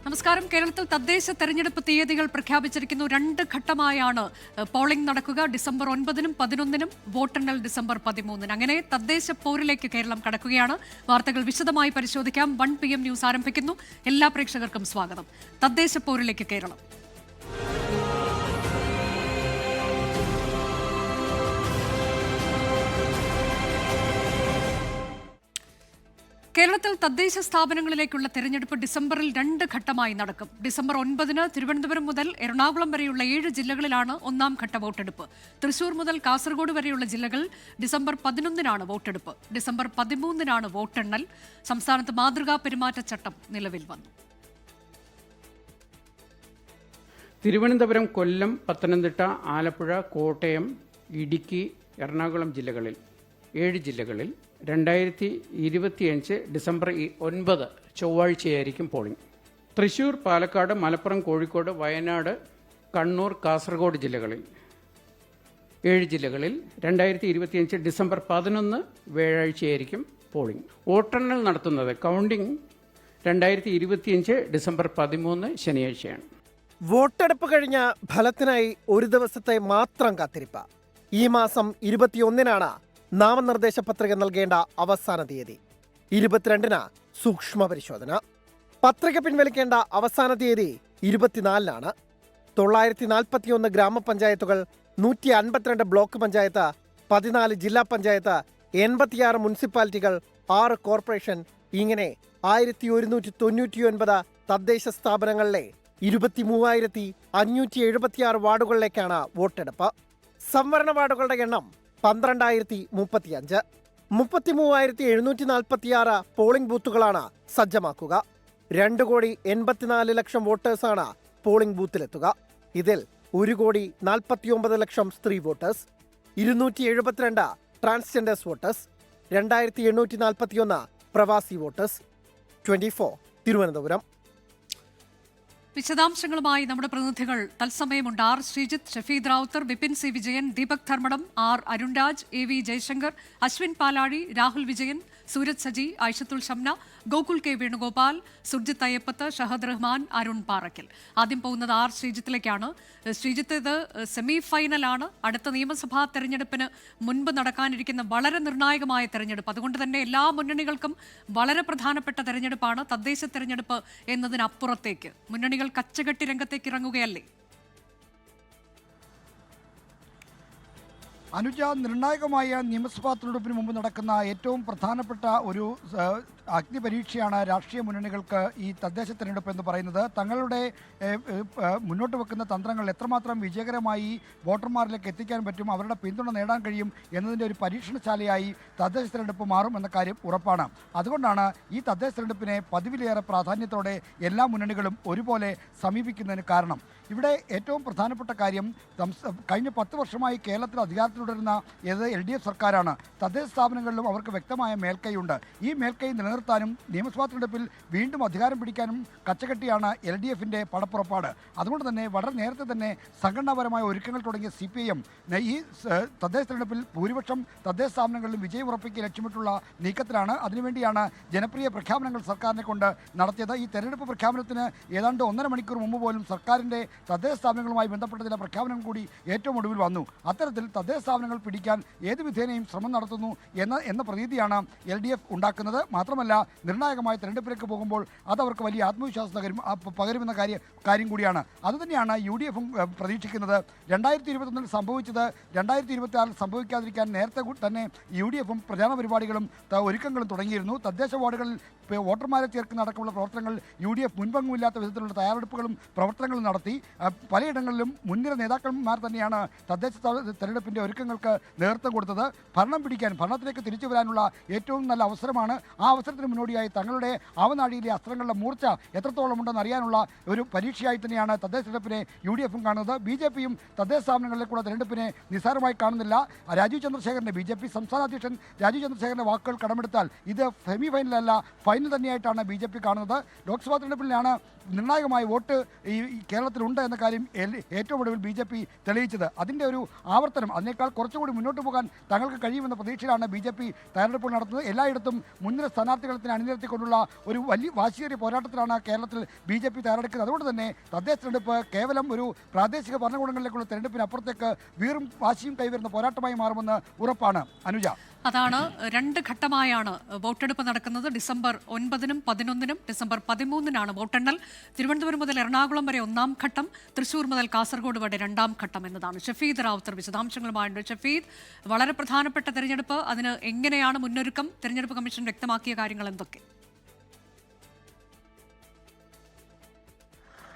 നമസ്കാരം. കേരളത്തിൽ തദ്ദേശ തെരഞ്ഞെടുപ്പ് തീയതികൾ പ്രഖ്യാപിച്ചിരിക്കുന്നു. 2 ഘട്ടമായാണ് പോളിംഗ് നടക്കുക. ഡിസംബർ 9-നും 11-നും, വോട്ടെണ്ണൽ ഡിസംബർ 13-ന്. അങ്ങനെ തദ്ദേശ പോരിലേക്ക് കേരളം കടക്കുകയാണ്. വാർത്തകൾ വിശദമായി പരിശോധിക്കാം. 1 PM ന്യൂസ് ആരംഭിക്കുന്നു. എല്ലാ പ്രേക്ഷകർക്കും സ്വാഗതം. തദ്ദേശ പോരിലേക്ക് കേരളം. കേരളത്തിൽ തദ്ദേശ സ്ഥാപനങ്ങളിലേക്കുള്ള തെരഞ്ഞെടുപ്പ് ഡിസംബറിൽ 2 ഘട്ടമായി നടക്കും. ഡിസംബർ 9-ന് തിരുവനന്തപുരം മുതൽ എറണാകുളം വരെയുള്ള 7 ജില്ലകളിലാണ് 1-ാം ഘട്ട വോട്ടെടുപ്പ്. തൃശൂർ മുതൽ കാസർഗോഡ് വരെയുള്ള ജില്ലകൾ ഡിസംബർ 11-നാണ് വോട്ടെടുപ്പ്. ഡിസംബർ 13-നാണ് വോട്ടെണ്ണൽ. സംസ്ഥാനത്ത് മാതൃകാ പെരുമാറ്റച്ചട്ടം നിലവിൽ വന്നു. തിരുവനന്തപുരം, കൊല്ലം, പത്തനംതിട്ട, ആലപ്പുഴ, കോട്ടയം, ഇടുക്കി, എറണാകുളം ജില്ലകളിൽ 7 ജില്ലകളിൽ 2025 ഡിസംബർ 9 ചൊവ്വാഴ്ചയായിരിക്കും പോളിംഗ്. തൃശൂർ, പാലക്കാട്, മലപ്പുറം, കോഴിക്കോട്, വയനാട്, കണ്ണൂർ, കാസർഗോഡ് ജില്ലകളിൽ 7 ജില്ലകളിൽ 2025 ഡിസംബർ 11 വ്യാഴാഴ്ചയായിരിക്കും പോളിംഗ്. വോട്ടെണ്ണൽ നടത്തുന്നത് കൗണ്ടിംഗ് 2025 ഡിസംബർ 13 ശനിയാഴ്ചയാണ്. വോട്ടെടുപ്പ് കഴിഞ്ഞ ഫലത്തിനായി ഒരു ദിവസത്തെ മാത്രം കാത്തിരിപ്പ്. ഈ മാസം 21-നാണ് നാമനിർദ്ദേശ പത്രിക നൽകേണ്ട അവസാന തീയതി. 22-ന് സൂക്ഷ്മ പരിശോധന. പത്രിക പിൻവലിക്കേണ്ട അവസാന തീയതി 24-നാണ്. 941 ഗ്രാമപഞ്ചായത്തുകൾ, 152 ബ്ലോക്ക് പഞ്ചായത്ത്, 14 ജില്ലാ പഞ്ചായത്ത്, 86 മുനിസിപ്പാലിറ്റികൾ, 6 കോർപ്പറേഷൻ, ഇങ്ങനെ 1199 തദ്ദേശ സ്ഥാപനങ്ങളിലെ 23,576 വാർഡുകളിലേക്കാണ് വോട്ടെടുപ്പ്. സംവരണ വാർഡുകളുടെ എണ്ണം 12,035. 33,746 പോളിംഗ് ബൂത്തുകളാണ് സജ്ജമാക്കുക. 2,84,00,000 വോട്ടേഴ്സാണ് പോളിംഗ് ബൂത്തിലെത്തുക. ഇതിൽ 1,49,00,000 സ്ത്രീ വോട്ടേഴ്സ്, 272 ട്രാൻസ്ജെൻഡേഴ്സ് വോട്ടേഴ്സ്, 2,841 പ്രവാസി വോട്ടേഴ്സ്. 24 തിരുവനന്തപുരം. വിശദാംശങ്ങളുമായി നമ്മുടെ പ്രതിനിധികൾ തത്സമയമുണ്ട്. R Sreejith, Shafeed Rawther, Vipin C Vijayan, Deepak Dharmadam, R Arunraj, AV Jayashankar, Ashwin Palazhi, Rahul Vijayan, Sooraj Saji, Aishathul Shamna, Gokul K Venugopal, Surjith Ayyappath, Shahad Rahman, Arun Parakkal. ആദ്യം പോകുന്നത് ആർ ശ്രീജിത്തിലേക്കാണ്. ശ്രീജിത്ത്, ഇത് സെമി ഫൈനലാണ്. അടുത്ത നിയമസഭാ തെരഞ്ഞെടുപ്പിന് മുൻപ് നടക്കാനിരിക്കുന്ന വളരെ നിർണായകമായ തെരഞ്ഞെടുപ്പ്. അതുകൊണ്ട് തന്നെ എല്ലാ മുന്നണികൾക്കും വളരെ പ്രധാനപ്പെട്ട തെരഞ്ഞെടുപ്പാണ്. തദ്ദേശ തെരഞ്ഞെടുപ്പ് എന്നതിനപ്പുറത്തേക്ക് മുന്നണികൾ കച്ചകെട്ടി രംഗത്തേക്ക് ഇറങ്ങുകയല്ലേ? അനുജ, നിർണായകമായ നിയമസഭാ തെരഞ്ഞെടുപ്പിന് മുമ്പ് നടക്കുന്ന ഏറ്റവും പ്രധാനപ്പെട്ട ഒരു അഗ്നിപരീക്ഷയാണ് രാഷ്ട്രീയ മുന്നണികൾക്ക് ഈ തദ്ദേശ തെരഞ്ഞെടുപ്പ് എന്ന് പറയുന്നത്. തങ്ങളുടെ മുന്നോട്ട് വെക്കുന്ന തന്ത്രങ്ങൾ എത്രമാത്രം വിജയകരമായി വോട്ടർമാരിലേക്ക് എത്തിക്കാൻ പറ്റും, അവരുടെ പിന്തുണ നേടാൻ കഴിയും എന്നതിൻ്റെ ഒരു പരീക്ഷണശാലയായി തദ്ദേശ തെരഞ്ഞെടുപ്പ് മാറും എന്ന കാര്യം ഉറപ്പാണ്. അതുകൊണ്ടാണ് ഈ തദ്ദേശ തെരഞ്ഞെടുപ്പിനെ പതിവിലേറെ പ്രാധാന്യത്തോടെ എല്ലാ മുന്നണികളും ഒരുപോലെ സമീപിക്കുന്നതിന് കാരണം. ഇവിടെ ഏറ്റവും പ്രധാനപ്പെട്ട കാര്യം, കഴിഞ്ഞ 10 വർഷമായി കേരളത്തിൽ അധികാരത്തിൽ തുടരുന്ന LDF സർക്കാരാണ്. തദ്ദേശ സ്ഥാപനങ്ങളിലും അവർക്ക് വ്യക്തമായ മേൽക്കൈയുണ്ട്. ഈ മേൽക്കൈ നിലനിർത്താനും നിയമസഭാ തെരഞ്ഞെടുപ്പിൽ വീണ്ടും അധികാരം പിടിക്കാനും കച്ചകെട്ടിയാണ് LDFിൻ്റെ പടപ്പുറപ്പാട്. അതുകൊണ്ട് തന്നെ വളരെ നേരത്തെ തന്നെ സംഘടനാപരമായ ഒരുക്കങ്ങൾ തുടങ്ങിയ CPIM ഈ തദ്ദേശ തെരഞ്ഞെടുപ്പിൽ ഭൂരിപക്ഷം തദ്ദേശ സ്ഥാപനങ്ങളിലും വിജയം ഉറപ്പിക്കുക ലക്ഷ്യമിട്ടുള്ള നീക്കത്തിലാണ്. അതിനുവേണ്ടിയാണ് ജനപ്രിയ പ്രഖ്യാപനങ്ങൾ സർക്കാരിനെ കൊണ്ട് നടത്തിയത്. ഈ തെരഞ്ഞെടുപ്പ് പ്രഖ്യാപനത്തിന് ഏതാണ്ട് 1.5 മണിക്കൂർ മുമ്പ് പോലും സർക്കാരിൻ്റെ തദ്ദേശ സ്ഥാപനങ്ങളുമായി ബന്ധപ്പെട്ട ചില പ്രഖ്യാപനങ്ങൾ കൂടി ഏറ്റവും ഒടുവിൽ വന്നു. അത്തരത്തിൽ തദ്ദേശ സ്ഥാപനങ്ങൾ പിടിക്കാൻ ഏത് വിധേനയും ശ്രമം നടത്തുന്നു എന്ന പ്രതീതിയാണ് LDF ഉണ്ടാക്കുന്നത്. മാത്രമല്ല, നിർണായകമായ തെരഞ്ഞെടുപ്പിലേക്ക് പോകുമ്പോൾ അതവർക്ക് വലിയ ആത്മവിശ്വാസം പകരുമെന്ന കാര്യം കൂടിയാണ്. അതുതന്നെയാണ് UDF പ്രതീക്ഷിക്കുന്നത്. 2021 സംഭവിച്ചത് 2026 സംഭവിക്കാതിരിക്കാൻ നേരത്തെ തന്നെ UDFും പ്രചാരണ പരിപാടികളും ഒരുക്കങ്ങളും തുടങ്ങിയിരുന്നു. തദ്ദേശ വാർഡുകളിൽ വോട്ടർമാരെ ചേർക്കുന്ന അടക്കമുള്ള പ്രവർത്തനങ്ങൾ UDF മുൻപെങ്ങുമില്ലാത്ത വിധത്തിലുള്ള തയ്യാറെടുപ്പുകളും പ്രവർത്തനങ്ങളും നടത്തി. പലയിടങ്ങളിലും മുൻനിര നേതാക്കന്മാർ തന്നെയാണ് തദ്ദേശ തെരഞ്ഞെടുപ്പിൻ്റെ ഒരുക്കങ്ങൾക്ക് നേതൃത്വം കൊടുത്തത്. ഭരണത്തിലേക്ക് തിരിച്ചു വരാനുള്ള ഏറ്റവും നല്ല അവസരമാണ്. ആ അവസരത്തിന് മുന്നോടിയായി തങ്ങളുടെ ആവനാഴിയിലെ അസ്ത്രങ്ങളുടെ മൂർച്ച എത്രത്തോളം ഉണ്ടെന്ന് അറിയാനുള്ള ഒരു പരീക്ഷയായി തന്നെയാണ് തദ്ദേശ തെരഞ്ഞെടുപ്പിനെ UDFും കാണുന്നത്. BJPയും തദ്ദേശ സ്ഥാപനങ്ങളിലേക്കുള്ള തെരഞ്ഞെടുപ്പിനെ നിസ്സാരമായി കാണുന്നില്ല. BJP സംസ്ഥാന അധ്യക്ഷൻ രാജീവ് ചന്ദ്രശേഖരൻ്റെ വാക്കുകൾ കടമെടുത്താൽ ഇത് സെമി ഫൈനലല്ല, ഫൈനൽ തന്നെയായിട്ടാണ് BJP കാണുന്നത്. ലോക്സഭാ തെരഞ്ഞെടുപ്പിലാണ് നിർണായകമായ വോട്ട് ഈ കേരളത്തിലുണ്ട് എന്ന കാര്യം ഏറ്റവും ഒടുവിൽ BJP തെളിയിച്ചത്. അതിൻ്റെ ഒരു ആവർത്തനം, അതിനേക്കാൾ കുറച്ചുകൂടി മുന്നോട്ട് പോകാൻ തങ്ങൾക്ക് കഴിയുമെന്ന പ്രതീക്ഷയിലാണ് BJP തയ്യാറെടുപ്പ് നടത്തുന്നത്. എല്ലായിടത്തും മുൻനിര സ്ഥാനാർത്ഥികളെ അണിനിരത്തിക്കൊണ്ടുള്ള ഒരു വലിയ വാശിയേറിയ പോരാട്ടത്തിലാണ് കേരളത്തിൽ BJP തയ്യാറെടുക്കുന്നത്. അതുകൊണ്ട് തന്നെ തദ്ദേശ തെരഞ്ഞെടുപ്പ് കേവലം ഒരു പ്രാദേശിക ഭരണകൂടങ്ങളിലേക്കുള്ള തെരഞ്ഞെടുപ്പിനപ്പുറത്തേക്ക് വീറും വാശിയും കൈവരുന്ന പോരാട്ടമായി മാറുമെന്ന് ഉറപ്പാണ്. അനുജ, അതാണ് 2 ഘട്ടമായാണ് വോട്ടെടുപ്പ് നടക്കുന്നത്. ഡിസംബർ 9-നും 11-നും ഡിസംബർ 13-നാണ് വോട്ടെണ്ണൽ. തിരുവനന്തപുരം മുതൽ എറണാകുളം വരെ 1-ാം ഘട്ടം, തൃശൂർ മുതൽ കാസർഗോഡ് വരെ 2-ാം ഘട്ടം എന്നതാണ്. ഷഫീദ് റാവുത്തർ വിശദാംശങ്ങളുമായുണ്ട്. ഷഫീദ്, വളരെ പ്രധാനപ്പെട്ട തെരഞ്ഞെടുപ്പ്, അതിന് എങ്ങനെയാണ് മുന്നൊരുക്കം? തെരഞ്ഞെടുപ്പ് കമ്മീഷൻ വ്യക്തമാക്കിയ കാര്യങ്ങൾ എന്തൊക്കെ?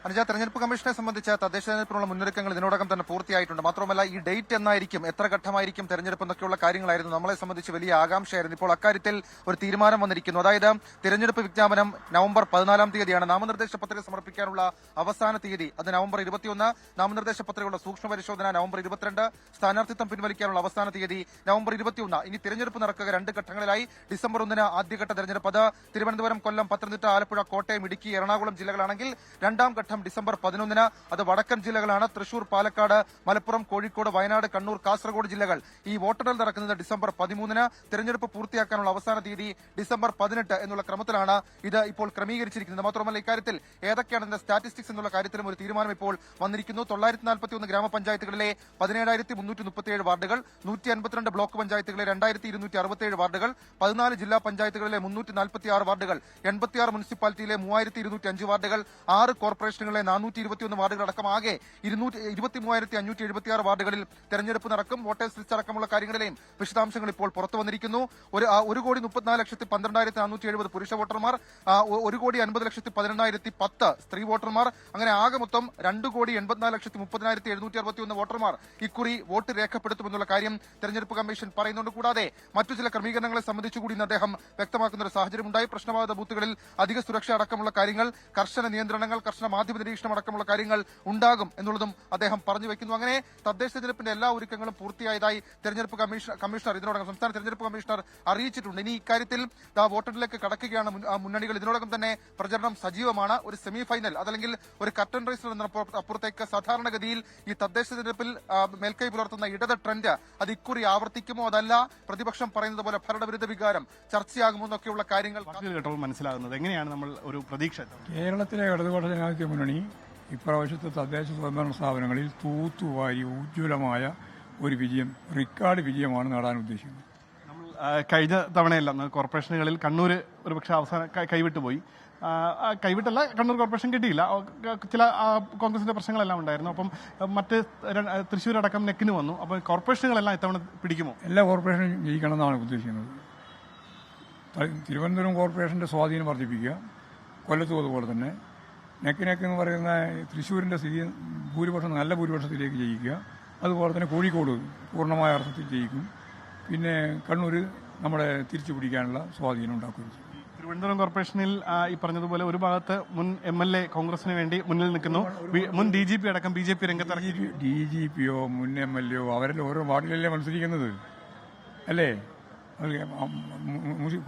അനുജ, തെരഞ്ഞെടുപ്പ് കമ്മീഷനെ സംബന്ധിച്ച് തദ്ദേശ തെരഞ്ഞെടുപ്പിനുള്ള മുന്നൊരുക്കങ്ങൾ ഇതിനോടകം തന്നെ പൂർത്തിയായിട്ടുണ്ട്. മാത്രമല്ല, ഈ ഡേറ്റ് എന്നായിരിക്കും, എത്ര ഘട്ടമായിരിക്കും തെരഞ്ഞെടുപ്പ് എന്നൊക്കെയുള്ള കാര്യങ്ങളായിരുന്നു നമ്മളെ സംബന്ധിച്ച് വലിയ ആകാംക്ഷയായിരുന്നു. ഇപ്പോൾ അക്കാര്യത്തിൽ ഒരു തീരുമാനം വന്നിരിക്കുന്നു. അതായത് തെരഞ്ഞെടുപ്പ് വിജ്ഞാപനം നവംബർ 14-ാം തീയതിയാണ്. നാമനിർദ്ദേശ പത്രിക സമർപ്പിക്കാനുള്ള അവസാന തീയതി അത് നവംബർ 21. നാമനിർദ്ദേശ പത്രികയുള്ള സൂക്ഷ്മ പരിശോധന നവംബർ 22. സ്ഥാനാർത്ഥിത്വം പിൻവലിക്കാനുള്ള അവസാന തീയതി നവംബർ 21. ഇനി തെരഞ്ഞെടുപ്പ് നടക്കുക 2 ഘട്ടങ്ങളിലായി. ഡിസംബർ 1-ന് ആദ്യഘട്ട തെരഞ്ഞെടുപ്പ്, അത് തിരുവനന്തപുരം, കൊല്ലം, പത്തനംതിട്ട, ആലപ്പുഴ, കോട്ടയം, ഇടുക്കി, എറണാകുളം ജില്ലകളാണെങ്കിൽ. 2-ാം ഘട്ടം ഡിസംബർ 11-ന്, അത് വടക്കൻ ജില്ലകളാണ്. തൃശൂർ, പാലക്കാട്, മലപ്പുറം, കോഴിക്കോട്, വയനാട്, കണ്ണൂർ, കാസർഗോഡ് ജില്ലകൾ. ഈ വോട്ടെണ്ണൽ നടക്കുന്നത് ഡിസംബർ 13-ന്. തെരഞ്ഞെടുപ്പ് പൂർത്തിയാക്കാനുള്ള അവസാന തീയതി ഡിസംബർ 18 എന്നുള്ള ക്രമത്തിലാണ് ഇത് ഇപ്പോൾ ക്രമീകരിച്ചിരിക്കുന്നത്. മാത്രമല്ല, ഇക്കാര്യത്തിൽ ഏതൊക്കെയാണ് ഇതിന്റെ സ്റ്റാറ്റിസ്റ്റിക്സ് എന്നുള്ള കാര്യത്തിലും ഒരു തീരുമാനം ഇപ്പോൾ വന്നിരിക്കുന്നു. 941 ഗ്രാമപഞ്ചായത്തുകളിലെ 17,337 വാർഡുകൾ, 152 ബ്ലോക്ക് പഞ്ചായത്തുകളിലെ 2,267 വാർഡുകൾ, 14 ജില്ലാ പഞ്ചായത്തുകളിലെ 346 വാർഡുകൾ, 86 മുനിസിപ്പാലിറ്റിയിലെ 3,205 വാർഡുകൾ, 6 കോർപ്പറേഷനുകളിലെ 421 വാർഡുകൾ അടക്കം ആകെ 23,576 വാർഡുകളിൽ തെരഞ്ഞെടുപ്പ് നടക്കും. വോട്ടേഴ്സ് ലിസ്റ്റ് അടക്കമുള്ള കാര്യങ്ങളിലെയും വിശദാംശങ്ങൾ ഇപ്പോൾ പുറത്തു വന്നിരിക്കുന്നു. 1,34,34,470 പുരുഷ വോട്ടർമാർ, 1,50,18,1010 സ്ത്രീ വോട്ടർമാർ, അങ്ങനെ ആകെ മൊത്തം 2,84,30,761 വോട്ടർമാർ ഇക്കുറി വോട്ട് രേഖപ്പെടുത്തുമെന്നുള്ള കാര്യം തെരഞ്ഞെടുപ്പ് കമ്മീഷൻ പറയുന്നുണ്ട്. കൂടാതെ മറ്റു ചില ക്രമീകരണങ്ങളെ സംബന്ധിച്ചുകൂടി ഇന്ന് അദ്ദേഹം വ്യക്തമാക്കുന്ന ഒരു സാഹചര്യമുണ്ടായി. പ്രശ്നബാധിത ബൂത്തുകളിൽ അധിക സുരക്ഷ അടക്കമുള്ള കാര്യങ്ങൾ, കർശന നിയന്ത്രണങ്ങൾ, കർശന മാധ്യമ നിരീക്ഷണം അടക്കമുള്ള കാര്യങ്ങൾ ഉണ്ടാകും എന്നുള്ളതും അദ്ദേഹം പറഞ്ഞു വെക്കുന്നു. അങ്ങനെ തദ്ദേശ തെരഞ്ഞെടുപ്പിന്റെ എല്ലാ ഒരുക്കങ്ങളും പൂർത്തിയായതായി തെരഞ്ഞെടുപ്പ് കമ്മീഷണർ ഇതിനോടകം സംസ്ഥാന തെരഞ്ഞെടുപ്പ് കമ്മീഷണർ അറിയിച്ചിട്ടുണ്ട്. ഇനി ഇക്കാര്യത്തിൽ വോട്ടെണ്ണലിലേക്ക് കടക്കുകയാണ് മുന്നണികൾ. ഇതിനോടകം തന്നെ പ്രചരണം സജീവമാണ്. ഒരു സെമി ഫൈനൽ, അതല്ലെങ്കിൽ ഒരു കർട്ടൻ റൈസർ എന്ന അപ്പുറത്തേക്ക് സാധാരണഗതിയിൽ ഈ തദ്ദേശ തെരഞ്ഞെടുപ്പിൽ മേൽക്കൈ പുലർത്തുന്ന ഇടത് ട്രെൻഡ് അത് ഇക്കുറി ആവർത്തിക്കുമോ, അതല്ല പ്രതിപക്ഷം പറയുന്നത് പോലെ ഭരണവിരുദ്ധ വികാരം ചർച്ചയാകുമോ എന്നൊക്കെയുള്ള കാര്യങ്ങൾ മനസ്സിലാകുന്നത്. എങ്ങനെയാണ് നമ്മൾ ഒരു പ്രതീക്ഷ? കേരളത്തിലെ ഇടതുപക്ഷ ജനാധിപത്യ മുന്നണി ഇപ്രാവശ്യത്തെ തദ്ദേശ സ്വയംഭരണ സ്ഥാപനങ്ങളിൽ തൂത്തുവാരി ഉജ്ജ്വലമായ ഒരു വിജയം, റെക്കോർഡ് വിജയമാണ് നേടാൻ ഉദ്ദേശിക്കുന്നത്. നമ്മൾ കഴിഞ്ഞ തവണയെല്ലാം കോർപ്പറേഷനുകളിൽ കണ്ണൂർ ഒരുപക്ഷെ അവസാനം കൈവിട്ടുപോയി. കൈവിട്ടല്ല, കണ്ണൂർ കോർപ്പറേഷൻ കിട്ടിയില്ല. ചില കോൺഗ്രസിന്റെ പ്രശ്നങ്ങളെല്ലാം ഉണ്ടായിരുന്നു. അപ്പം മറ്റ് തൃശ്ശൂർ അടക്കം നെക്കിന് വന്നു. അപ്പോൾ കോർപ്പറേഷനുകളെല്ലാം ഇത്തവണ പിടിക്കുമോ? എല്ലാ കോർപ്പറേഷനും ജയിക്കണമെന്നാണ് ഉദ്ദേശിക്കുന്നത്. തിരുവനന്തപുരം കോർപ്പറേഷന്റെ സ്വാധീനം വർദ്ധിപ്പിക്കുക, കൊല്ലത്തും അതുപോലെ തന്നെ. നെക്കിനെന്ന് പറയുന്ന തൃശ്ശൂരിൻ്റെ സ്ഥിതി ഭൂരിപക്ഷം നല്ല ഭൂരിപക്ഷത്തിലേക്ക് ജയിക്കുക. അതുപോലെ തന്നെ കോഴിക്കോട് പൂർണ്ണമായ അർത്ഥത്തിൽ ജയിക്കും. പിന്നെ കണ്ണൂർ നമ്മളെ തിരിച്ചു പിടിക്കാനുള്ള സ്വാധീനം ഉണ്ടാക്കുകയും ചെയ്യും. തിരുവനന്തപുരം കോർപ്പറേഷനിൽ ഈ പറഞ്ഞതുപോലെ ഒരു ഭാഗത്ത് മുൻ MLA കോൺഗ്രസിന് വേണ്ടി മുന്നിൽ നിൽക്കുന്നു. മുൻ DGP അടക്കം BJP രംഗത്ത് DGPയോ മുൻ MLAയോ അവരെല്ലാം ഓരോ വാർഡിലല്ലേ മത്സരിക്കുന്നത് അല്ലേ?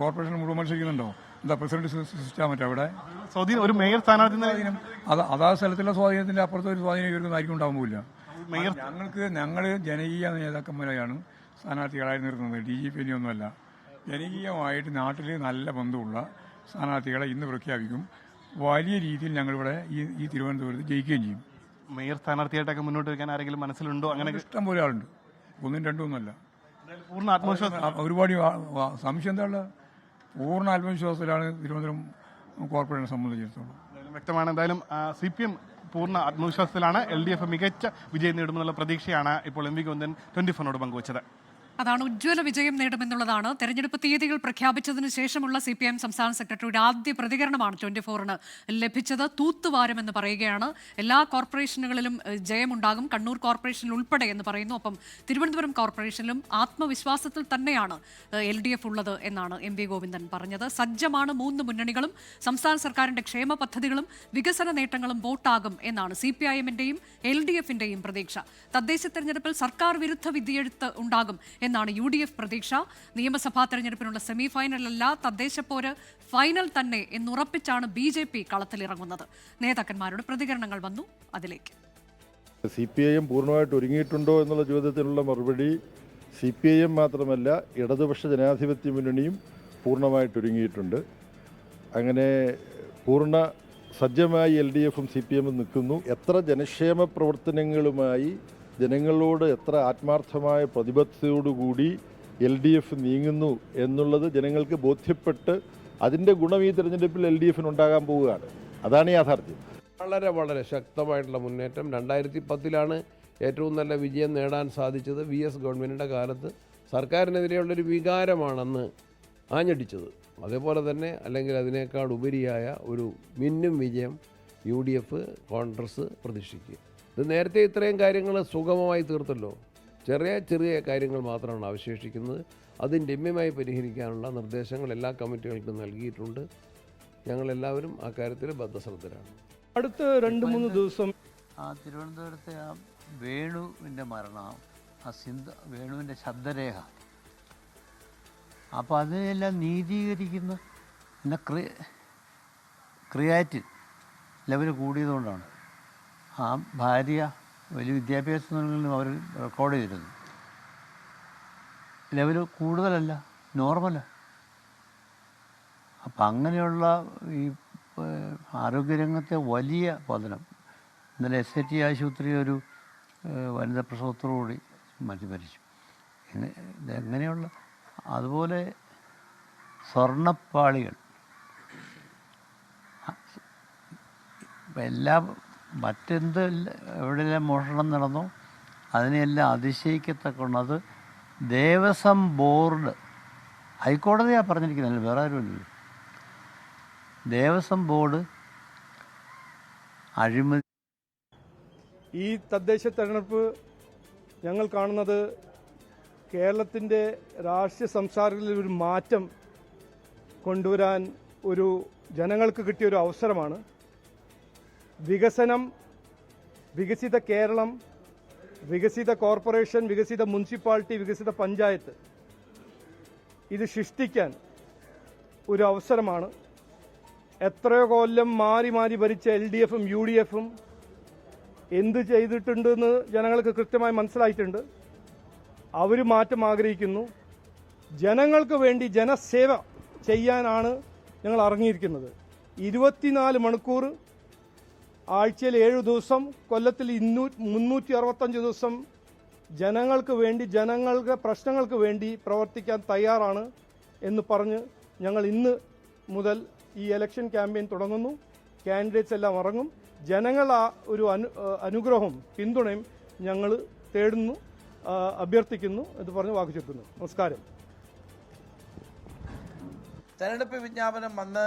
കോർപ്പറേഷൻ മുഴുവൻ മത്സരിക്കുന്നുണ്ടോ? എന്താ പ്രസിഡന്റ് സിസ്റ്റം മറ്റേ അവിടെ സ്വാധീനം ഒരു മേയർ സ്ഥാനാർത്ഥി അതാ സ്ഥലത്തുള്ള സ്വാധീനത്തിന്റെ അപ്പുറത്തെ ഒരു സ്വാധീനം ഇവർക്കൊന്നും ആയിരിക്കും ഉണ്ടാകുന്നില്ല. ഞങ്ങൾ ജനകീയ നേതാക്കന്മാരെയാണ് സ്ഥാനാർത്ഥികളായി നിർത്തുന്നത്, DGP ഒന്നുമല്ല. ജനകീയമായിട്ട് നാട്ടിൽ നല്ല ബന്ധമുള്ള സ്ഥാനാർത്ഥികളെ ഇന്ന് പ്രഖ്യാപിക്കും. വലിയ രീതിയിൽ ഞങ്ങളിവിടെ ഈ തിരുവനന്തപുരത്ത് ജയിക്കുകയും ചെയ്യും. മേയർ സ്ഥാനാർത്ഥിയായിട്ടൊക്കെ മുന്നോട്ട് വെക്കാൻ ആരെങ്കിലും മനസ്സിലുണ്ടോ? അങ്ങനെ ഇഷ്ടം പോലെ ആളുണ്ട്, ഒന്നും രണ്ടും ഒന്നുമല്ല. പൂർണ്ണ ആത്മവിശ്വാസം, ഒരുപാട് സംശയം എന്താ ഉള്ളത്? പൂർണ്ണ ആത്മവിശ്വാസത്തിലാണ് തിരുവനന്തപുരം കോർപ്പറേഷനെ സംബന്ധിച്ചിടത്തോളം. വ്യക്തമാണ്. എന്തായാലും CPM പൂർണ്ണ ആത്മവിശ്വാസത്തിലാണ്. LDF മികച്ച വിജയം നേടുമെന്നുള്ള പ്രതീക്ഷയാണ് ഇപ്പോൾ MV ഗോവിന്ദൻ 24നോട് പങ്കുവച്ചത്. അതാണ് ഉജ്ജ്വല വിജയം നേടുമെന്നുള്ളതാണ്. തെരഞ്ഞെടുപ്പ് തീയതികൾ പ്രഖ്യാപിച്ചതിന് ശേഷമുള്ള CPM സംസ്ഥാന സെക്രട്ടറിയുടെ ആദ്യ പ്രതികരണമാണ് 24ന് ലഭിച്ചത്. തൂത്തുവാരുമെന്ന് പറയുകയാണ്. എല്ലാ കോർപ്പറേഷനുകളിലും ജയമുണ്ടാകും, കണ്ണൂർ കോർപ്പറേഷനിൽ ഉൾപ്പെടെ എന്ന് പറയുന്നു. ഒപ്പം തിരുവനന്തപുരം കോർപ്പറേഷനിലും ആത്മവിശ്വാസത്തിൽ തന്നെയാണ് LDF ഉള്ളത് എന്നാണ് MV ഗോവിന്ദൻ പറഞ്ഞത്. സജ്ജമാണ് 3 മുന്നണികളും. സംസ്ഥാന സർക്കാരിന്റെ ക്ഷേമ പദ്ധതികളും വികസന നേട്ടങ്ങളും വോട്ടാകും എന്നാണ് CPIM-ന്റെയും LDF-ന്റെയും പ്രതീക്ഷ. തദ്ദേശ തെരഞ്ഞെടുപ്പിൽ സർക്കാർ വിരുദ്ധ വിധിയെഴുത്ത് ഉണ്ടാകും എന്നാണ് UDF പ്രതീക്ഷ. നിയമസഭാ തെരഞ്ഞെടുപ്പിനുള്ള സെമി ഫൈനലല്ല, തദ്ദേശപ്പോര് ഫൈനൽ തന്നെ എന്നുറപ്പിച്ചാണ് BJP കളത്തിലിറങ്ങുന്നത്. നേതാക്കന്മാരുടെ പ്രതികരണങ്ങൾ വന്നു, അതിലേക്ക്. CPIM പൂർണ്ണമായിട്ട് ഒരുങ്ങിയിട്ടുണ്ടോ എന്നുള്ള ചോദ്യത്തിനുള്ള മറുപടി CPIM മാത്രമല്ല, ഇടതുപക്ഷ ജനാധിപത്യ മുന്നണിയും പൂർണ്ണമായിട്ട് ഒരുങ്ങിയിട്ടുണ്ട്. അങ്ങനെ പൂർണ്ണ സജ്ജമായി LDFും CPIMും നിൽക്കുന്നു. എത്ര ജനക്ഷേമ പ്രവർത്തനങ്ങളുമായി ജനങ്ങളോട് എത്ര ആത്മാർത്ഥമായ പ്രതിബദ്ധതയോടുകൂടി LDF നീങ്ങുന്നു എന്നുള്ളത് ജനങ്ങൾക്ക് ബോധ്യപ്പെട്ട് അതിൻ്റെ ഗുണം ഈ തെരഞ്ഞെടുപ്പിൽ LDFിനുണ്ടാകാൻ പോവുകയാണ്. അതാണ് യാഥാർത്ഥ്യം. വളരെ ശക്തമായിട്ടുള്ള മുന്നേറ്റം. 2010 ഏറ്റവും നല്ല വിജയം നേടാൻ സാധിച്ചത് VS ഗവൺമെൻറ്റിൻ്റെ കാലത്ത് സർക്കാരിനെതിരെയുള്ളൊരു വികാരമാണെന്ന് ആഞ്ഞടിച്ചത്. അതേപോലെ തന്നെ അല്ലെങ്കിൽ അതിനേക്കാൾ ഉപരിയായ ഒരു മിന്നും വിജയം UDF കോൺഗ്രസ് പ്രതീക്ഷിക്കുക. ഇത് നേരത്തെ ഇത്രയും കാര്യങ്ങൾ സുഗമമായി തീർത്തല്ലോ. ചെറിയ കാര്യങ്ങൾ മാത്രമാണ് അവശേഷിക്കുന്നത്. അത് രമ്യമായി പരിഹരിക്കാനുള്ള നിർദ്ദേശങ്ങൾ എല്ലാ കമ്മിറ്റികൾക്കും നൽകിയിട്ടുണ്ട്. ഞങ്ങളെല്ലാവരും അക്കാര്യത്തിൽ ബദ്ധശ്രദ്ധരാണ്. അടുത്ത 2-3 ദിവസം തിരുവനന്തപുരത്തെ വേണുവിൻ്റെ മരണം, വേണുവിൻ്റെ ശബ്ദരേഖ, അപ്പോൾ അതിനെല്ലാം നീതീകരിക്കുന്ന പിന്നെ ക്രിയാറ്റിൻ ലെവൽ കൂടിയതുകൊണ്ടാണ്. ആ ഭാര്യ വലിയ വിദ്യാഭ്യാസങ്ങളിൽ അവർ റെക്കോർഡ് ചെയ്തിരുന്നു. ലെവൽ കൂടുതലല്ല, നോർമലാണ്. അപ്പം അങ്ങനെയുള്ള ഈ ആരോഗ്യരംഗത്തെ വലിയ പതനം. ഇന്നലെ SIT ആശുപത്രി ഒരു വനിതാ പ്രസവത്തോടുകൂടി മരിച്ചു. ഇതെങ്ങനെയുള്ള അതുപോലെ സ്വർണ്ണപ്പാളികൾ എല്ലാം മറ്റെന്ത് എവിടെയെല്ലാം മോഷണം നടന്നോ അതിനെല്ലാം അതിശയിക്കത്തക്കൊണ്ട് അത് ദേവസ്വം ബോർഡ്, ഹൈക്കോടതിയാണ് പറഞ്ഞിരിക്കുന്നത്, വേറെ ആരുമില്ലല്ലോ. ദേവസ്വം ബോർഡ് അഴിമതി. ഈ തദ്ദേശ തെരഞ്ഞെടുപ്പ് ഞങ്ങൾ കാണുന്നത് കേരളത്തിൻ്റെ രാഷ്ട്രീയ സംസ്കാരത്തിൽ ഒരു മാറ്റം കൊണ്ടുവരാൻ ഒരു ജനങ്ങൾക്ക് കിട്ടിയൊരു അവസരമാണ്. വികസനം, വികസിത കേരളം, വികസിത കോർപ്പറേഷൻ, വികസിത മുനിസിപ്പാലിറ്റി, വികസിത പഞ്ചായത്ത്, ഇത് സൃഷ്ടിക്കാൻ ഒരു അവസരമാണ്. എത്രയോ കൊല്ലം മാറി ഭരിച്ച LDFും UDFും എന്ത് ചെയ്തിട്ടുണ്ടെന്ന് ജനങ്ങൾക്ക് കൃത്യമായി മനസ്സിലായിട്ടുണ്ട്. അവർ മാറ്റം ആഗ്രഹിക്കുന്നു. ജനങ്ങൾക്ക് വേണ്ടി ജനസേവ ചെയ്യാനാണ് ഞങ്ങൾ ഇറങ്ങിയിരിക്കുന്നത്. 24 മണിക്കൂർ, ആഴ്ചയിൽ 7 ദിവസം, കൊല്ലത്തിൽ 365 ദിവസം ജനങ്ങൾക്ക് വേണ്ടി, ജനങ്ങളുടെ പ്രശ്നങ്ങൾക്ക് വേണ്ടി പ്രവർത്തിക്കാൻ തയ്യാറാണ് എന്ന് പറഞ്ഞ് ഞങ്ങൾ ഇന്ന് മുതൽ ഈ ഇലക്ഷൻ ക്യാമ്പയിൻ തുടങ്ങുന്നു. കാൻഡിഡേറ്റ്സ് എല്ലാം ഇറങ്ങും. ജനങ്ങളുടെ ഒരു അനുഗ്രഹവും പിന്തുണയും ഞങ്ങൾ തേടുന്നു, അഭ്യർത്ഥിക്കുന്നു എന്ന് പറഞ്ഞ് വാക്കു ചുരുക്കുന്നു. നമസ്കാരം. തെരഞ്ഞെടുപ്പ് വിജ്ഞാപനം വന്ന്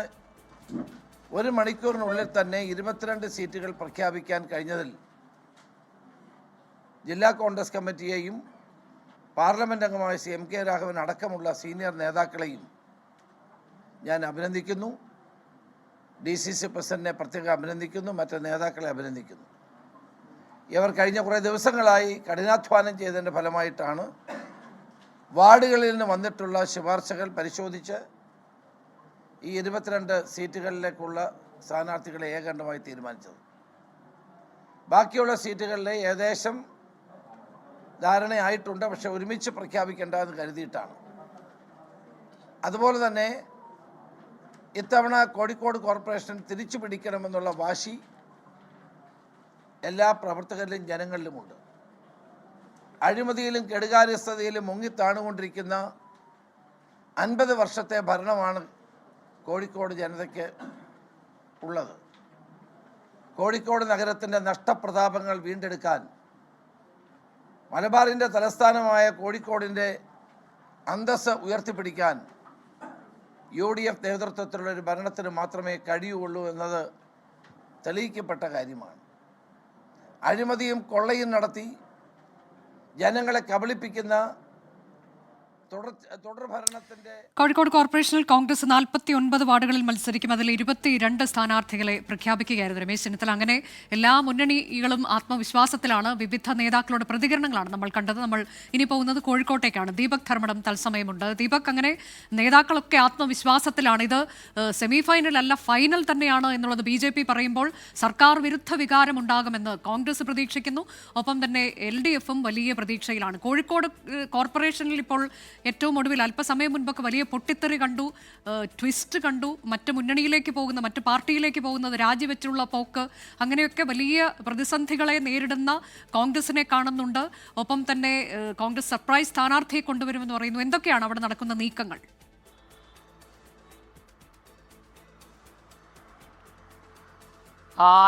1 മണിക്കൂറിനുള്ളിൽ തന്നെ 22 സീറ്റുകൾ പ്രഖ്യാപിക്കാൻ കഴിഞ്ഞതിൽ ജില്ലാ കോൺഗ്രസ് കമ്മിറ്റിയെയും പാർലമെന്റ് അംഗമായ CMK രാഘവൻ അടക്കമുള്ള സീനിയർ നേതാക്കളെയും ഞാൻ അഭിനന്ദിക്കുന്നു. DCC പ്രസിഡന്റിനെ പ്രത്യേകം അഭിനന്ദിക്കുന്നു, മറ്റ് നേതാക്കളെ അഭിനന്ദിക്കുന്നു. ഇവർ കഴിഞ്ഞ കുറേ ദിവസങ്ങളായി കഠിനാധ്വാനം ചെയ്തതിൻ്റെ ഫലമായിട്ടാണ് വാർഡുകളിൽ നിന്ന് വന്നിട്ടുള്ള ശുപാർശകൾ പരിശോധിച്ച് ഈ 22 സീറ്റുകളിലേക്കുള്ള സ്ഥാനാർത്ഥികളെ ഏകണ്ഠമായി തീരുമാനിച്ചത്. ബാക്കിയുള്ള സീറ്റുകളിലെ ഏകദേശം ധാരണയായിട്ടുണ്ട്, പക്ഷെ ഒരുമിച്ച് പ്രഖ്യാപിക്കേണ്ട എന്ന് കരുതിയിട്ടാണ്. അതുപോലെ തന്നെ ഇത്തവണ കോഴിക്കോട് കോർപ്പറേഷൻ തിരിച്ചു പിടിക്കണമെന്നുള്ള വാശി എല്ലാ പ്രവർത്തകരിലും ജനങ്ങളിലുമുണ്ട്. അഴിമതിയിലും കെടുകാര്യസ്ഥതയിലും മുങ്ങിത്താണുകൊണ്ടിരിക്കുന്ന 50 വർഷത്തെ ഭരണമാണ് കോഴിക്കോട് ജനതയ്ക്ക് ഉള്ളത്. കോഴിക്കോട് നഗരത്തിൻ്റെ നഷ്ടപ്രതാപങ്ങൾ വീണ്ടെടുക്കാൻ, മലബാറിൻ്റെ തലസ്ഥാനമായ കോഴിക്കോടിൻ്റെ അന്തസ്സ് ഉയർത്തിപ്പിടിക്കാൻ UDF നേതൃത്വത്തിലുള്ള ഒരു ഭരണത്തിന് മാത്രമേ കഴിയുള്ളൂ എന്നത് തെളിയിക്കപ്പെട്ട കാര്യമാണ്. അഴിമതിയും കൊള്ളയും നടത്തി ജനങ്ങളെ കബളിപ്പിക്കുന്ന തുടർ ഭരണത്തിന്റെ കോഴിക്കോട് കോർപ്പറേഷനിൽ കോൺഗ്രസ് 49 വാർഡുകളിൽ മത്സരിക്കും. അതിൽ 22 സ്ഥാനാർത്ഥികളെ പ്രഖ്യാപിക്കുകയായിരുന്നു രമേശ് ചെന്നിത്തല. അങ്ങനെ എല്ലാ മുന്നണികളും ആത്മവിശ്വാസത്തിലാണ്. വിവിധ നേതാക്കളുടെ പ്രതികരണങ്ങളാണ് നമ്മൾ കണ്ടത്. നമ്മൾ ഇനി പോകുന്നത് കോഴിക്കോട്ടേക്കാണ്. ദീപക് ധർമ്മടം തത്സമയമുണ്ട്. ദീപക്, അങ്ങനെ നേതാക്കളൊക്കെ ആത്മവിശ്വാസത്തിലാണ്. ഇത് സെമി ഫൈനൽ അല്ല, ഫൈനൽ തന്നെയാണ് എന്നുള്ളത് BJP പറയുമ്പോൾ സർക്കാർ വിരുദ്ധ വികാരം ഉണ്ടാകുമെന്ന് കോൺഗ്രസ് പ്രതീക്ഷിക്കുന്നു. ഒപ്പം തന്നെ LDFും വലിയ പ്രതീക്ഷയിലാണ്. കോഴിക്കോട് കോർപ്പറേഷനിൽ ഇപ്പോൾ ഏറ്റവും ഒടുവിൽ അല്പസമയം മുൻപൊക്കെ വലിയ പൊട്ടിത്തെറി കണ്ടു, ട്വിസ്റ്റ് കണ്ടു. മറ്റ് മുന്നണിയിലേക്ക് പോകുന്ന, മറ്റ് പാർട്ടിയിലേക്ക് പോകുന്നത്, രാജിവെച്ചുള്ള പോക്ക്, അങ്ങനെയൊക്കെ വലിയ പ്രതിസന്ധികളെ നേരിടുന്ന കോൺഗ്രസിനെ കാണുന്നുണ്ട്. ഒപ്പം തന്നെ കോൺഗ്രസ് സർപ്രൈസ് സ്ഥാനാർത്ഥിയെ കൊണ്ടുവരുമെന്ന് പറയുന്നു. എന്തൊക്കെയാണ് അവിടെ നടക്കുന്ന നീക്കങ്ങൾ?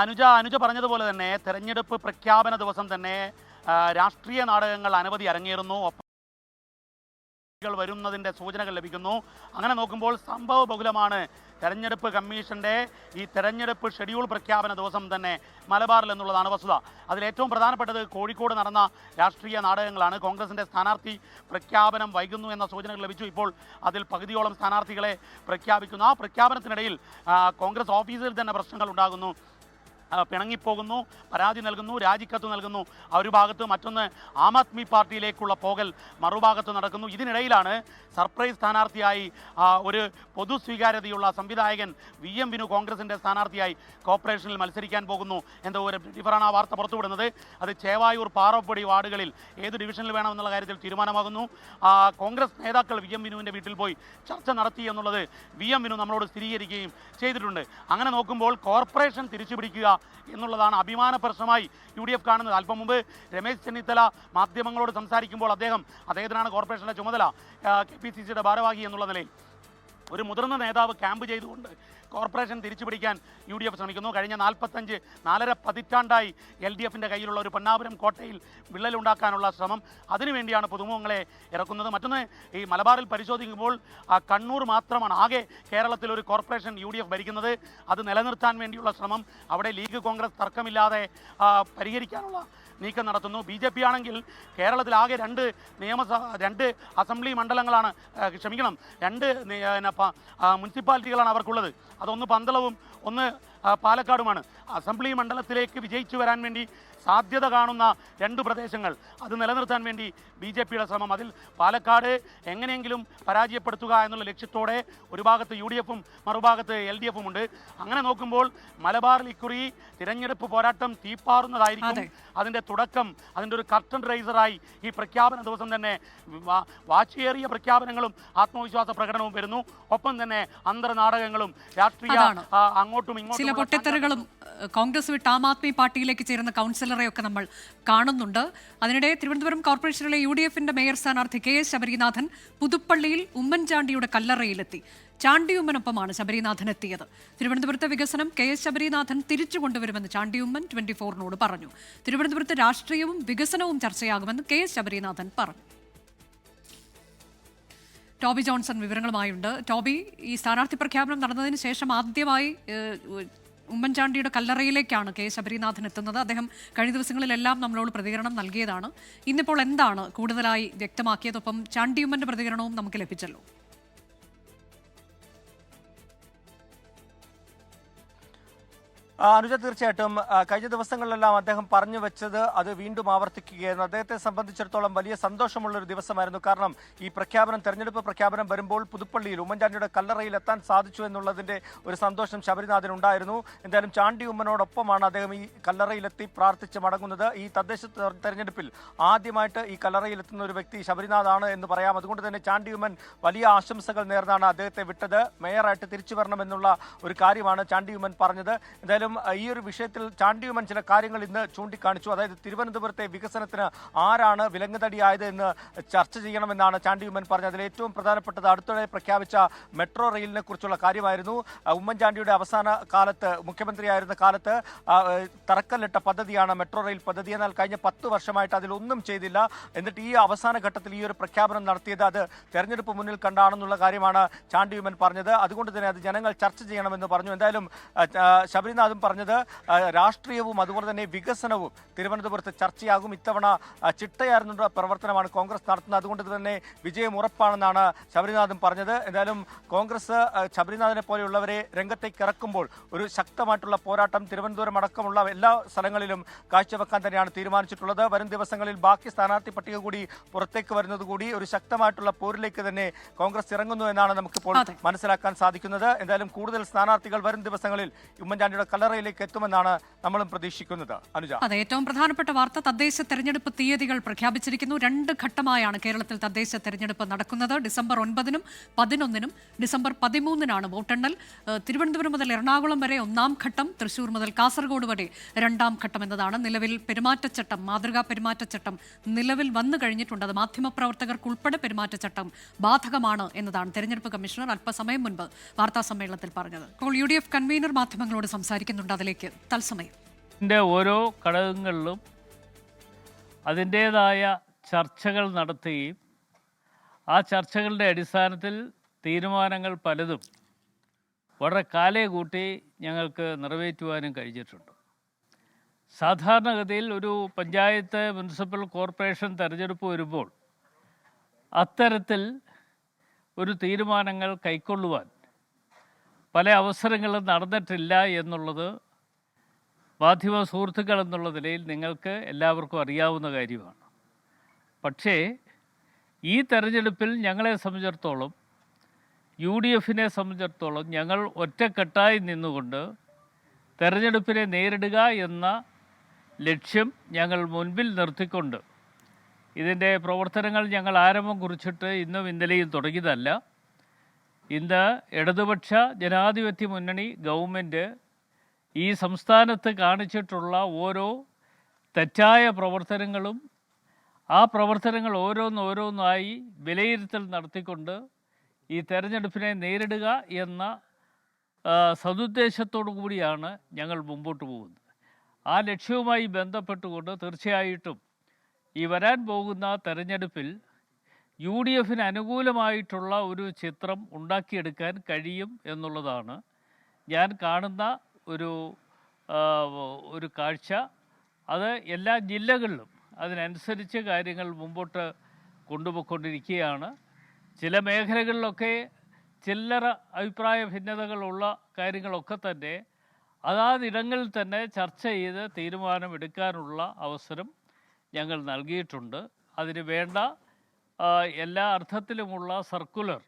അനുജ പറഞ്ഞതുപോലെ തന്നെ തെരഞ്ഞെടുപ്പ് പ്രഖ്യാപന ദിവസം തന്നെ രാഷ്ട്രീയ നാടകങ്ങൾ അനവധി അരങ്ങേറുന്നു. വരുന്നതിൻ്റെ സൂചനകൾ ലഭിക്കുന്നു. അങ്ങനെ നോക്കുമ്പോൾ സംഭവ ബഹുലമാണ് തെരഞ്ഞെടുപ്പ് കമ്മീഷന്റെ ഈ തെരഞ്ഞെടുപ്പ് ഷെഡ്യൂൾ പ്രഖ്യാപന ദിവസം തന്നെ മലബാറിൽ എന്നുള്ളതാണ് വസ്തുത. അതിലേറ്റവും പ്രധാനപ്പെട്ടത് കോഴിക്കോട് നടന്ന രാഷ്ട്രീയ നാടകങ്ങളാണ്. കോൺഗ്രസിന്റെ സ്ഥാനാർത്ഥി പ്രഖ്യാപനം വൈകുന്നു എന്ന സൂചനകൾ ലഭിച്ചു. ഇപ്പോൾ അതിൽ പകുതിയോളം സ്ഥാനാർത്ഥികളെ പ്രഖ്യാപിക്കുന്നു. ആ പ്രഖ്യാപനത്തിനിടയിൽ കോൺഗ്രസ് ഓഫീസിൽ തന്നെ പ്രശ്നങ്ങൾ ഉണ്ടാകുന്നു. പിണങ്ങിപ്പോകുന്നു, പരാതി നൽകുന്നു, രാജിക്കത്ത് നൽകുന്നു ഒരു ഭാഗത്ത്. മറ്റൊന്ന് ആം ആദ്മി പാർട്ടിയിലേക്കുള്ള പോകൽ മറുഭാഗത്ത് നടക്കുന്നു. ഇതിനിടയിലാണ് സർപ്രൈസ് സ്ഥാനാർത്ഥിയായി ഒരു പൊതു സ്വീകാര്യതയുള്ള സംവിധായകൻ VM വിനു കോൺഗ്രസിൻ്റെ സ്ഥാനാർത്ഥിയായി കോർപ്പറേഷനിൽ മത്സരിക്കാൻ പോകുന്നു എന്തോ ഒരു ഡിഫറാണ് ആ വാർത്ത പുറത്തുവിടുന്നത്. അത് ചേവായൂർ, പാറപ്പൊടി വാർഡുകളിൽ ഏത് ഡിവിഷനിൽ വേണമെന്നുള്ള കാര്യത്തിൽ തീരുമാനമാകുന്നു. കോൺഗ്രസ് നേതാക്കൾ VM വിനുവിൻ്റെ വീട്ടിൽ പോയി ചർച്ച നടത്തി എന്നുള്ളത് VM വിനു നമ്മളോട് സ്ഥിരീകരിക്കുകയും ചെയ്തിട്ടുണ്ട്. അങ്ങനെ നോക്കുമ്പോൾ കോർപ്പറേഷൻ തിരിച്ചുപിടിക്കുക എന്നുള്ളതാണ് അഭിമാന പ്രശ്നമായി UDF കാണുന്നത്. അല്പം മുമ്പ് രമേശ് ചെന്നിത്തല മാധ്യമങ്ങളോട് സംസാരിക്കുമ്പോൾ അദ്ദേഹത്തിനാണ് കോർപ്പറേഷന്റെ ചുമതല, KPCCയുടെ ഭാരവാഹി എന്നുള്ള നിലയിൽ ഒരു മുതിർന്ന നേതാവ് ക്യാമ്പ് ചെയ്തുകൊണ്ട് കോർപ്പറേഷൻ തിരിച്ചുപിടിക്കാൻ UDF ശ്രമിക്കുന്നു. കഴിഞ്ഞ 4.5 പതിറ്റാണ്ടായി LDFിൻ്റെ കയ്യിലുള്ള ഒരു പൊന്നാപുരം കോട്ടയിൽ വിള്ളലുണ്ടാക്കാനുള്ള ശ്രമം, അതിനുവേണ്ടിയാണ് പുതുമുഖങ്ങളെ ഇറക്കുന്നത്. മറ്റൊന്ന്, ഈ മലബാറിൽ പരിശോധിക്കുമ്പോൾ കണ്ണൂർ മാത്രമാണ് ആകെ കേരളത്തിൽ ഒരു കോർപ്പറേഷൻ UDF ഭരിക്കുന്നത്. അത് നിലനിർത്താൻ വേണ്ടിയുള്ള ശ്രമം അവിടെ ലീഗ് കോൺഗ്രസ് തർക്കമില്ലാതെ പരിഹരിക്കാനുള്ള നീക്കം നടത്തുന്നു. BJP ആണെങ്കിൽ കേരളത്തിൽ ആകെ 2 അസംബ്ലി മണ്ഡലങ്ങളാണ്, ക്ഷമിക്കണം, 2 മുനിസിപ്പാലിറ്റികളാണ് അവർക്കുള്ളത്. അതൊന്ന് പന്തളവും ഒന്ന് പാലക്കാടുമാണ്. അസംബ്ലി മണ്ഡലത്തിലേക്ക് വിജയിച്ചു വരാൻ വേണ്ടി സാധ്യത കാണുന്ന 2 പ്രദേശങ്ങൾ, അത് നിലനിർത്താൻ വേണ്ടി BJPയുടെ ശ്രമം. അതിൽ പാലക്കാട് എങ്ങനെയെങ്കിലും പരാജയപ്പെടുത്തുക എന്നുള്ള ലക്ഷ്യത്തോടെ ഒരു ഭാഗത്ത് UDFും മറുഭാഗത്ത് LDFും ഉണ്ട്. അങ്ങനെ നോക്കുമ്പോൾ മലബാറിൽ ഇക്കുറി തിരഞ്ഞെടുപ്പ് പോരാട്ടം തീപ്പാറുന്നതായിരിക്കും. അതിൻ്റെ തുടക്കം, അതിൻ്റെ ഒരു കർട്ടൻ റൈസറായി ഈ പ്രഖ്യാപന ദിവസം തന്നെ വാശിയേറിയ പ്രഖ്യാപനങ്ങളും ആത്മവിശ്വാസ പ്രകടനവും വരുന്നു. ഒപ്പം തന്നെ അന്തർനാടകങ്ങളും രാഷ്ട്രീയ അങ്ങോട്ടും ഇങ്ങോട്ടും ചില പൊട്ടിത്തെറികളും കോൺഗ്രസ് വിട്ട് ആം ആദ്മി പാർട്ടിയിലേക്ക് ചേരുന്ന കൗൺസിലറെയൊക്കെ നമ്മൾ കാണുന്നുണ്ട്. അതിനിടെ തിരുവനന്തപുരം കോർപ്പറേഷനിലെ UDFിന്റെ മേയർ സ്ഥാനാർത്ഥി KS ശബരിനാഥൻ പുതുപ്പള്ളിയിൽ ഉമ്മൻചാണ്ടിയുടെ കല്ലറയിലെത്തി. ചാണ്ടിയുമ്മനൊപ്പമാണ് ശബരിനാഥൻ എത്തിയത്. തിരുവനന്തപുരത്തെ വികസനം KS ശബരിനാഥൻ തിരിച്ചു കൊണ്ടുവരുമെന്ന് ചാണ്ടിയുമ്മൻ 24നോട് പറഞ്ഞു. തിരുവനന്തപുരത്ത് രാഷ്ട്രീയവും വികസനവും ചർച്ചയാകുമെന്ന് KS ശബരിനാഥൻ പറഞ്ഞു. Toby Johnson വിവരങ്ങളുമായുണ്ട്. ടോബി, ഈ സ്ഥാനാർത്ഥി പ്രഖ്യാപനം നടന്നതിന് ശേഷം ആദ്യമായി ഉമ്മൻചാണ്ടിയുടെ കല്ലറയിലേക്കാണ് KS ശബരിനാഥൻ എത്തുന്നത്. അദ്ദേഹം കഴിഞ്ഞ ദിവസങ്ങളിലെല്ലാം നമ്മളോട് പ്രതികരണം നൽകിയതാണ്. ഇന്നിപ്പോൾ എന്താണ് കൂടുതലായി വ്യക്തമാക്കിയതൊപ്പം ചാണ്ടിയുമ്മന്റെ പ്രതികരണവും നമുക്ക് ലഭിച്ചല്ലോ. അനുജ, തീർച്ചയായിട്ടും കഴിഞ്ഞ ദിവസങ്ങളിലെല്ലാം അദ്ദേഹം പറഞ്ഞു വെച്ചത് അത് വീണ്ടും ആവർത്തിക്കുകയായിരുന്നു. അദ്ദേഹത്തെ സംബന്ധിച്ചിടത്തോളം വലിയ സന്തോഷമുള്ളൊരു ദിവസമായിരുന്നു. കാരണം ഈ തെരഞ്ഞെടുപ്പ് പ്രഖ്യാപനം വരുമ്പോൾ പുതുപ്പള്ളിയിൽ ഉമ്മൻചാണ്ടിയുടെ കല്ലറയിൽ എത്താൻ സാധിച്ചു എന്നുള്ളതിൻ്റെ ഒരു സന്തോഷം ശബരിനാഥൻ ഉണ്ടായിരുന്നു. എന്തായാലും ചാണ്ടി ഉമ്മനോടൊപ്പമാണ് അദ്ദേഹം ഈ കല്ലറയിലെത്തി പ്രാർത്ഥിച്ച് മടങ്ങുന്നത്. ഈ തദ്ദേശ തെരഞ്ഞെടുപ്പിൽ ആദ്യമായിട്ട് ഈ കല്ലറയിലെത്തുന്ന ഒരു വ്യക്തി ശബരിനാഥാണ് എന്ന് പറയാം. അതുകൊണ്ട് തന്നെ ചാണ്ടി ഉമ്മൻ വലിയ ആശംസകൾ നേർന്നാണ് അദ്ദേഹത്തെ വിട്ടത്. മേയറായിട്ട് തിരിച്ചു വരണമെന്നുള്ള ഒരു കാര്യമാണ് ചാണ്ടി ഉമ്മൻ പറഞ്ഞത്. എന്തായാലും ഈ ഒരു വിഷയത്തിൽ ചാണ്ടിയുമ്മൻ ചില കാര്യങ്ങൾ ഇന്ന് ചൂണ്ടിക്കാണിച്ചു. അതായത് തിരുവനന്തപുരത്തെ വികസനത്തിന് ആരാണ് വിലങ്ങുതടിയായത് എന്ന് ചർച്ച ചെയ്യണമെന്നാണ് ചാണ്ടിയുമ്മൻ പറഞ്ഞത്. അതിൽ ഏറ്റവും പ്രധാനപ്പെട്ടത് അടുത്തിടെ പ്രഖ്യാപിച്ച മെട്രോ റെയിലിനെ കുറിച്ചുള്ള കാര്യമായിരുന്നു. ഉമ്മൻചാണ്ടിയുടെ അവസാന കാലത്ത്, മുഖ്യമന്ത്രിയായിരുന്ന കാലത്ത് തറക്കല്ലിട്ട പദ്ധതിയാണ് മെട്രോ റെയിൽ പദ്ധതി. എന്നാൽ കഴിഞ്ഞ 10 വർഷമായിട്ട് അതിലൊന്നും ചെയ്തില്ല. എന്നിട്ട് ഈ അവസാന ഘട്ടത്തിൽ ഈ ഒരു പ്രഖ്യാപനം നടത്തിയത് അത് തെരഞ്ഞെടുപ്പ് മുന്നിൽ കണ്ടാണെന്നുള്ള കാര്യമാണ് ചാണ്ടിയുമ്മൻ പറഞ്ഞത്. അതുകൊണ്ട് തന്നെ അത് ജനങ്ങൾ ചർച്ച ചെയ്യണമെന്ന് പറഞ്ഞു. എന്തായാലും ശബരിനാഥും വീണ്ടും പറഞ്ഞത് രാഷ്ട്രീയവും അതുപോലെ തന്നെ വികസനവും തിരുവനന്തപുരത്ത് ചർച്ചയാകും. ഇത്തവണ ചിട്ടയാർന്ന പ്രവർത്തനമാണ് കോൺഗ്രസ് നടത്തുന്നത്, അതുകൊണ്ട് തന്നെ വിജയം ഉറപ്പാണെന്നാണ് ശബരിനാഥൻ പറഞ്ഞത്. എന്തായാലും കോൺഗ്രസ് ശബരിനാഥനെ പോലെയുള്ളവരെ രംഗത്തേക്ക് ഇറക്കുമ്പോൾ ഒരു ശക്തമായിട്ടുള്ള പോരാട്ടം തിരുവനന്തപുരം അടക്കമുള്ള എല്ലാ സ്ഥലങ്ങളിലും കാഴ്ചവെക്കാൻ തന്നെയാണ് തീരുമാനിച്ചിട്ടുള്ളത്. വരും ദിവസങ്ങളിൽ ബാക്കി സ്ഥാനാർത്ഥി പട്ടിക കൂടി പുറത്തേക്ക് വരുന്നത് കൂടി ഒരു ശക്തമായിട്ടുള്ള പോരിലേക്ക് തന്നെ കോൺഗ്രസ് ഇറങ്ങുന്നു എന്നാണ് നമുക്കിപ്പോൾ മനസ്സിലാക്കാൻ സാധിക്കുന്നത്. എന്തായാലും കൂടുതൽ സ്ഥാനാർത്ഥികൾ വരും ദിവസങ്ങളിൽ ഉമ്മൻചാണ്ടിയുടെ കല്ലറയിലേക്ക് എത്തുമെന്നാണ് നമ്മളും പ്രതീക്ഷിക്കുന്നത്. അനുജ, അതെ, ഏറ്റവും പ്രധാനപ്പെട്ട വാർത്ത തദ്ദേശ തെരഞ്ഞെടുപ്പ് തീയതികൾ പ്രഖ്യാപിച്ചിരിക്കുന്നു. 2 ഘട്ടമായാണ് കേരളത്തിൽ തദ്ദേശ തെരഞ്ഞെടുപ്പ് നടക്കുന്നത്. ഡിസംബർ 9-നും 11-നും ഡിസംബർ 13-നാണ് വോട്ടെണ്ണൽ. തിരുവനന്തപുരം മുതൽ എറണാകുളം വരെ 1-ാം ഘട്ടം, തൃശൂർ മുതൽ കാസർഗോഡ് വരെ 2-ാം ഘട്ടം എന്നതാണ്. നിലവിൽ പെരുമാറ്റച്ചട്ടം, മാതൃകാ പെരുമാറ്റച്ചട്ടം നിലവിൽ വന്നു കഴിഞ്ഞിട്ടുണ്ട്. അത് മാധ്യമപ്രവർത്തകർക്കുൾപ്പെടെ പെരുമാറ്റച്ചട്ടം ബാധകമാണ് എന്നതാണ് തെരഞ്ഞെടുപ്പ് കമ്മീഷണർ അല്പസമയം മുൻപ് വാർത്താ സമ്മേളനത്തിൽ പറഞ്ഞത്. ഇപ്പോൾ UDF കൺവീനർ മാധ്യമങ്ങളോട് സംസാരിക്കുന്നുണ്ട്. അതിലേക്ക് തത്സമയം. ഓരോ ഘടകങ്ങളിലും അതിൻ്റേതായ ചർച്ചകൾ നടത്തുകയും ആ ചർച്ചകളുടെ അടിസ്ഥാനത്തിൽ തീരുമാനങ്ങൾ പലതും വളരെ കാലേ കൂട്ടി ഞങ്ങൾക്ക് നിറവേറ്റുവാനും കഴിഞ്ഞിട്ടുണ്ട്. സാധാരണഗതിയിൽ ഒരു പഞ്ചായത്ത്, മുനിസിപ്പൽ കോർപ്പറേഷൻ തെരഞ്ഞെടുപ്പ് വരുമ്പോൾ അത്തരത്തിൽ ഒരു തീരുമാനങ്ങൾ കൈക്കൊള്ളുവാൻ പല അവസരങ്ങളും നടന്നിട്ടില്ല എന്നുള്ളത് മാധ്യമ സുഹൃത്തുക്കൾ എന്നുള്ള നിലയിൽ നിങ്ങൾക്ക് എല്ലാവർക്കും അറിയാവുന്ന കാര്യമാണ്. പക്ഷേ ഈ തെരഞ്ഞെടുപ്പിൽ ഞങ്ങളെ സംബന്ധിച്ചിടത്തോളം, UDFനെ സംബന്ധിച്ചിടത്തോളം, ഞങ്ങൾ ഒറ്റക്കെട്ടായി നിന്നുകൊണ്ട് തെരഞ്ഞെടുപ്പിനെ നേരിടുക എന്ന ലക്ഷ്യം ഞങ്ങൾ മുൻപിൽ നിർത്തിക്കൊണ്ട് ഇതിൻ്റെ പ്രവർത്തനങ്ങൾ ഞങ്ങൾ ആരംഭം കുറിച്ചിട്ട് ഇന്നും ഇന്നലെയും തുടങ്ങിയതല്ല. ഇന്ന് ഇടതുപക്ഷ ജനാധിപത്യ മുന്നണി ഗവൺമെൻറ് ഈ സംസ്ഥാനത്ത് കാണിച്ചിട്ടുള്ള ഓരോ തെറ്റായ പ്രവർത്തനങ്ങളും ആ പ്രവർത്തനങ്ങൾ ഓരോന്നോരോന്നായി വിലയിരുത്തൽ നടത്തിക്കൊണ്ട് ഈ തെരഞ്ഞെടുപ്പിനെ നേരിടുക എന്ന സതുദ്ദേശത്തോടു കൂടിയാണ് ഞങ്ങൾ മുമ്പോട്ട് പോകുന്നത്. ആ ലക്ഷ്യവുമായി ബന്ധപ്പെട്ടുകൊണ്ട് തീർച്ചയായിട്ടും ഈ വരാൻ പോകുന്ന തെരഞ്ഞെടുപ്പിൽ UDFന് അനുകൂലമായിട്ടുള്ള ഒരു ചിത്രം ഉണ്ടാക്കിയെടുക്കാൻ കഴിയും എന്നുള്ളതാണ് ഞാൻ കാണുന്ന ഒരു കാഴ്ച. അത് എല്ലാ ജില്ലകളിലും അതിനനുസരിച്ച് കാര്യങ്ങൾ മുമ്പോട്ട് കൊണ്ടുപോയിക്കൊണ്ടിരിക്കുകയാണ്. ചില മേഖലകളിലൊക്കെ ചില്ലറ അഭിപ്രായ ഭിന്നതകളുള്ള കാര്യങ്ങളൊക്കെ തന്നെ അതാതിടങ്ങളിൽ തന്നെ ചർച്ച ചെയ്ത് തീരുമാനമെടുക്കാനുള്ള അവസരം ഞങ്ങൾ നൽകിയിട്ടുണ്ട്. അതിന് വേണ്ട എല്ലാ അർത്ഥത്തിലുമുള്ള സർക്കുലർ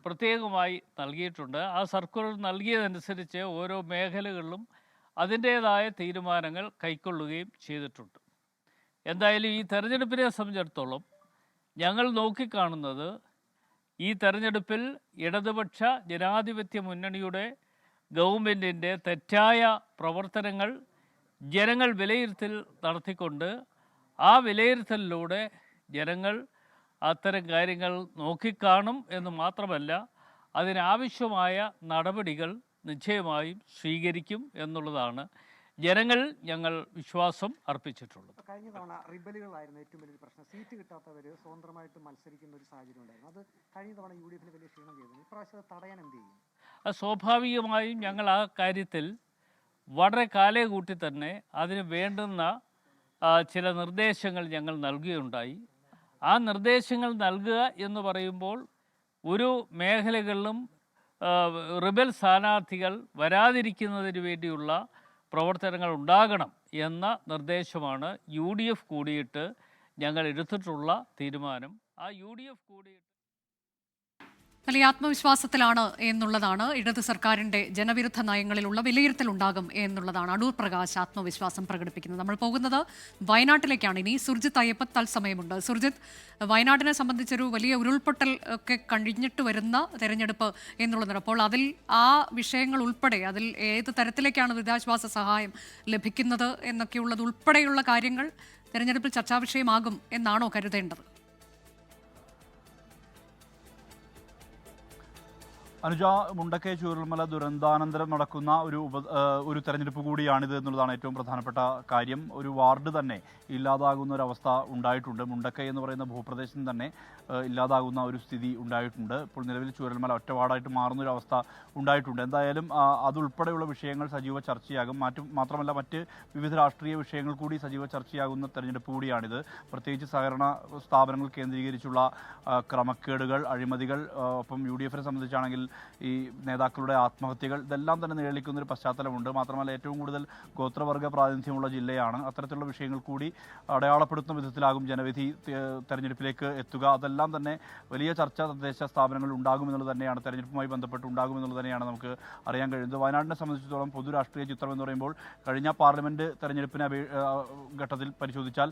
പ്രത്യേകമായി നൽകിയിട്ടുണ്ട്. ആ സർക്കുലർ നൽകിയതനുസരിച്ച് ഓരോ മേഖലകളിലും അതിൻ്റേതായ തീരുമാനങ്ങൾ കൈക്കൊള്ളുകയും ചെയ്തിട്ടുണ്ട്. എന്തായാലും ഈ തെരഞ്ഞെടുപ്പിനെ സംബന്ധിച്ചിടത്തോളം ഞങ്ങൾ നോക്കിക്കാണുന്നത്, ഈ തെരഞ്ഞെടുപ്പിൽ ഇടതുപക്ഷ ജനാധിപത്യ മുന്നണിയുടെ ഗവൺമെൻറ്റിൻ്റെ തെറ്റായ പ്രവർത്തനങ്ങൾ ജനങ്ങൾ വിലയിരുത്തൽ നടത്തിക്കൊണ്ട് ആ വിലയിരുത്തലിലൂടെ ജനങ്ങൾ അത്തരം കാര്യങ്ങൾ നോക്കിക്കാണും എന്ന് മാത്രമല്ല, അതിനാവശ്യമായ നടപടികൾ നിശ്ചയമായും സ്വീകരിക്കും എന്നുള്ളതാണ് ജനങ്ങൾ ഞങ്ങൾ വിശ്വാസം അർപ്പിച്ചിട്ടുള്ളത്. കഴിഞ്ഞ തവണ റിബലുകളായിരുന്നു ഏറ്റവും വലിയ പ്രശ്നം. സീറ്റ് കിട്ടാത്തവർ സ്വതന്ത്രമായിട്ട് മത്സരിക്കുന്ന ഒരു സാഹചര്യം ഉണ്ടായിരുന്നു. അത് കഴിഞ്ഞ തവണ UDFന് വലിയ ക്ഷീണം ചെയ്തിരുന്നു. ഇപ്രാവശ്യം തടയാൻ എന്ത് ചെയ്യും? സ്വാഭാവികമായും ഞങ്ങൾ ആ കാര്യത്തിൽ വളരെ കാലേ കൂട്ടി തന്നെ അതിന് വേണ്ടുന്ന ചില നിർദ്ദേശങ്ങൾ ഞങ്ങൾ നൽകുകയുണ്ടായി. ആ നിർദ്ദേശങ്ങൾ നൽകുക എന്ന് പറയുമ്പോൾ ഒരു മേഖലകളിലും റിബൽ സ്ഥാനാർത്ഥികൾ വരാതിരിക്കുന്നതിന് വേണ്ടിയുള്ള പ്രവർത്തനങ്ങൾ ഉണ്ടാകണം എന്ന നിർദ്ദേശമാണ് UDF കൂടിയിട്ട് ഞങ്ങൾ എടുത്തിട്ടുള്ള തീരുമാനം. ആ UDF കൂടിയിട്ട് വലിയ ആത്മവിശ്വാസത്തിലാണ് എന്നുള്ളതാണ്. ഇടത് സർക്കാരിൻ്റെ ജനവിരുദ്ധ നയങ്ങളിലുള്ള വിലയിരുത്തൽ ഉണ്ടാകും എന്നുള്ളതാണ് അടൂർ പ്രകാശ് ആത്മവിശ്വാസം പ്രകടിപ്പിക്കുന്നത്. നമ്മൾ പോകുന്നത് വയനാട്ടിലേക്കാണ്. ഇനി സുർജിത്ത് അയ്യപ്പൻ തത്സമയമുണ്ട്. സുർജിത്ത്, വയനാടിനെ സംബന്ധിച്ചൊരു വലിയ ഉരുൾപൊട്ടൽ ഒക്കെ കഴിഞ്ഞിട്ട് വരുന്ന തെരഞ്ഞെടുപ്പ് എന്നുള്ളതാണ്. അപ്പോൾ അതിൽ ആ വിഷയങ്ങൾ ഉൾപ്പെടെ അതിൽ ഏത് തരത്തിലേക്കാണ് ദുരിതാശ്വാസ സഹായം ലഭിക്കുന്നത് എന്നൊക്കെയുള്ളത് ഉൾപ്പെടെയുള്ള കാര്യങ്ങൾ തെരഞ്ഞെടുപ്പിൽ ചർച്ചാ വിഷയമാകും എന്നാണോ കരുതേണ്ടത്? അനുജ, മുണ്ടക്കൈ ചൂരൽമല ദുരന്താനന്തരം നടക്കുന്ന ഒരു തെരഞ്ഞെടുപ്പ് കൂടിയാണിത് എന്നുള്ളതാണ് ഏറ്റവും പ്രധാനപ്പെട്ട കാര്യം. ഒരു വാർഡ് തന്നെ ഇല്ലാതാകുന്ന ഒരവസ്ഥ ഉണ്ടായിട്ടുണ്ട്. മുണ്ടക്കൈ എന്ന് പറയുന്ന ഭൂപ്രദേശം തന്നെ ഇല്ലാതാകുന്ന ഒരു സ്ഥിതി ഉണ്ടായിട്ടുണ്ട്. ഇപ്പോൾ നിലവിൽ ചൂരൽമല ഒറ്റ വാർഡായിട്ട് മാറുന്ന ഒരു അവസ്ഥ ഉണ്ടായിട്ടുണ്ട്. എന്തായാലും അതുൾപ്പെടെയുള്ള വിഷയങ്ങൾ സജീവ ചർച്ചയാകും. മാത്രമല്ല മറ്റ് വിവിധ രാഷ്ട്രീയ വിഷയങ്ങൾ കൂടി സജീവ ചർച്ചയാകുന്ന തെരഞ്ഞെടുപ്പ് കൂടിയാണിത്. പ്രത്യേകിച്ച് സഹകരണ സ്ഥാപനങ്ങൾ കേന്ദ്രീകരിച്ചുള്ള ക്രമക്കേടുകൾ, അഴിമതികൾ, ഒപ്പം UDF-നെ സംബന്ധിച്ചാണെങ്കിൽ ഈ നേതാക്കളുടെ ആത്മഹത്യകൾ, ഇതെല്ലാം തന്നെ നിഴലിക്കുന്ന ഒരു പശ്ചാത്തലമുണ്ട്. മാത്രമല്ല ഏറ്റവും കൂടുതൽ ഗോത്രവർഗ പ്രാതിനിധ്യമുള്ള ജില്ലയാണ്. അത്തരത്തിലുള്ള വിഷയങ്ങൾ കൂടി അടയാളപ്പെടുത്തുന്ന വിധത്തിലാകും ജനവിധി തെരഞ്ഞെടുപ്പിലേക്ക് എത്തുക. അതെല്ലാം തന്നെ വലിയ ചർച്ച തദ്ദേശ സ്ഥാപനങ്ങൾ ഉണ്ടാകുമെന്നുള്ളത് തന്നെയാണ്, തെരഞ്ഞെടുപ്പുമായി ബന്ധപ്പെട്ട് ഉണ്ടാകുമെന്നുള്ളത് തന്നെയാണ് നമുക്ക് അറിയാൻ കഴിയുന്നത്. വയനാടിനെ സംബന്ധിച്ചിടത്തോളം പൊതു രാഷ്ട്രീയ ചിത്രം എന്ന് പറയുമ്പോൾ കഴിഞ്ഞ പാർലമെന്റ് തെരഞ്ഞെടുപ്പിനെ ഘട്ടത്തിൽ പരിശോധിച്ചാൽ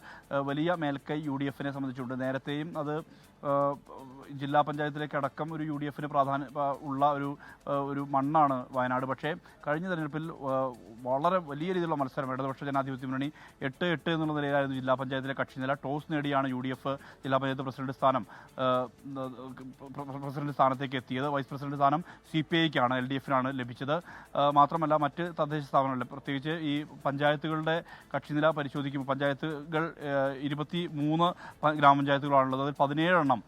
വലിയ മേൽക്കൈ UDF-നെ സംബന്ധിച്ചുണ്ട്. നേരത്തെയും അത് ജില്ലാ പഞ്ചായത്തിലേക്ക് അടക്കം ഒരു UDF-ന് ഉള്ള ഒരു മണ്ണാണ് വയനാട്. പക്ഷേ കഴിഞ്ഞ തെരഞ്ഞെടുപ്പിൽ വളരെ വലിയ രീതിയിലുള്ള മത്സരം ഇടതുപക്ഷ ജനാധിപത്യ മുന്നണി 8-8 എന്നുള്ള നിലയിലായിരുന്നു ജില്ലാ പഞ്ചായത്തിലെ കക്ഷിനില. ടോസ് നേടിയാണ് UDF ജില്ലാ പഞ്ചായത്ത് പ്രസിഡന്റ് സ്ഥാനത്തേക്ക് എത്തിയത്. വൈസ് പ്രസിഡന്റ് സ്ഥാനം CPI-ക്കാണ്, LDF-നാണ് ലഭിച്ചത്. മാത്രമല്ല മറ്റ് തദ്ദേശ സ്ഥാപനങ്ങളിൽ, പ്രത്യേകിച്ച് ഈ പഞ്ചായത്തുകളുടെ കക്ഷിനില പരിശോധിക്കുമ്പോൾ പഞ്ചായത്തുകൾ 23 ഗ്രാമപഞ്ചായത്തുകളാണുള്ളത്. അതിൽ 17 എണ്ണം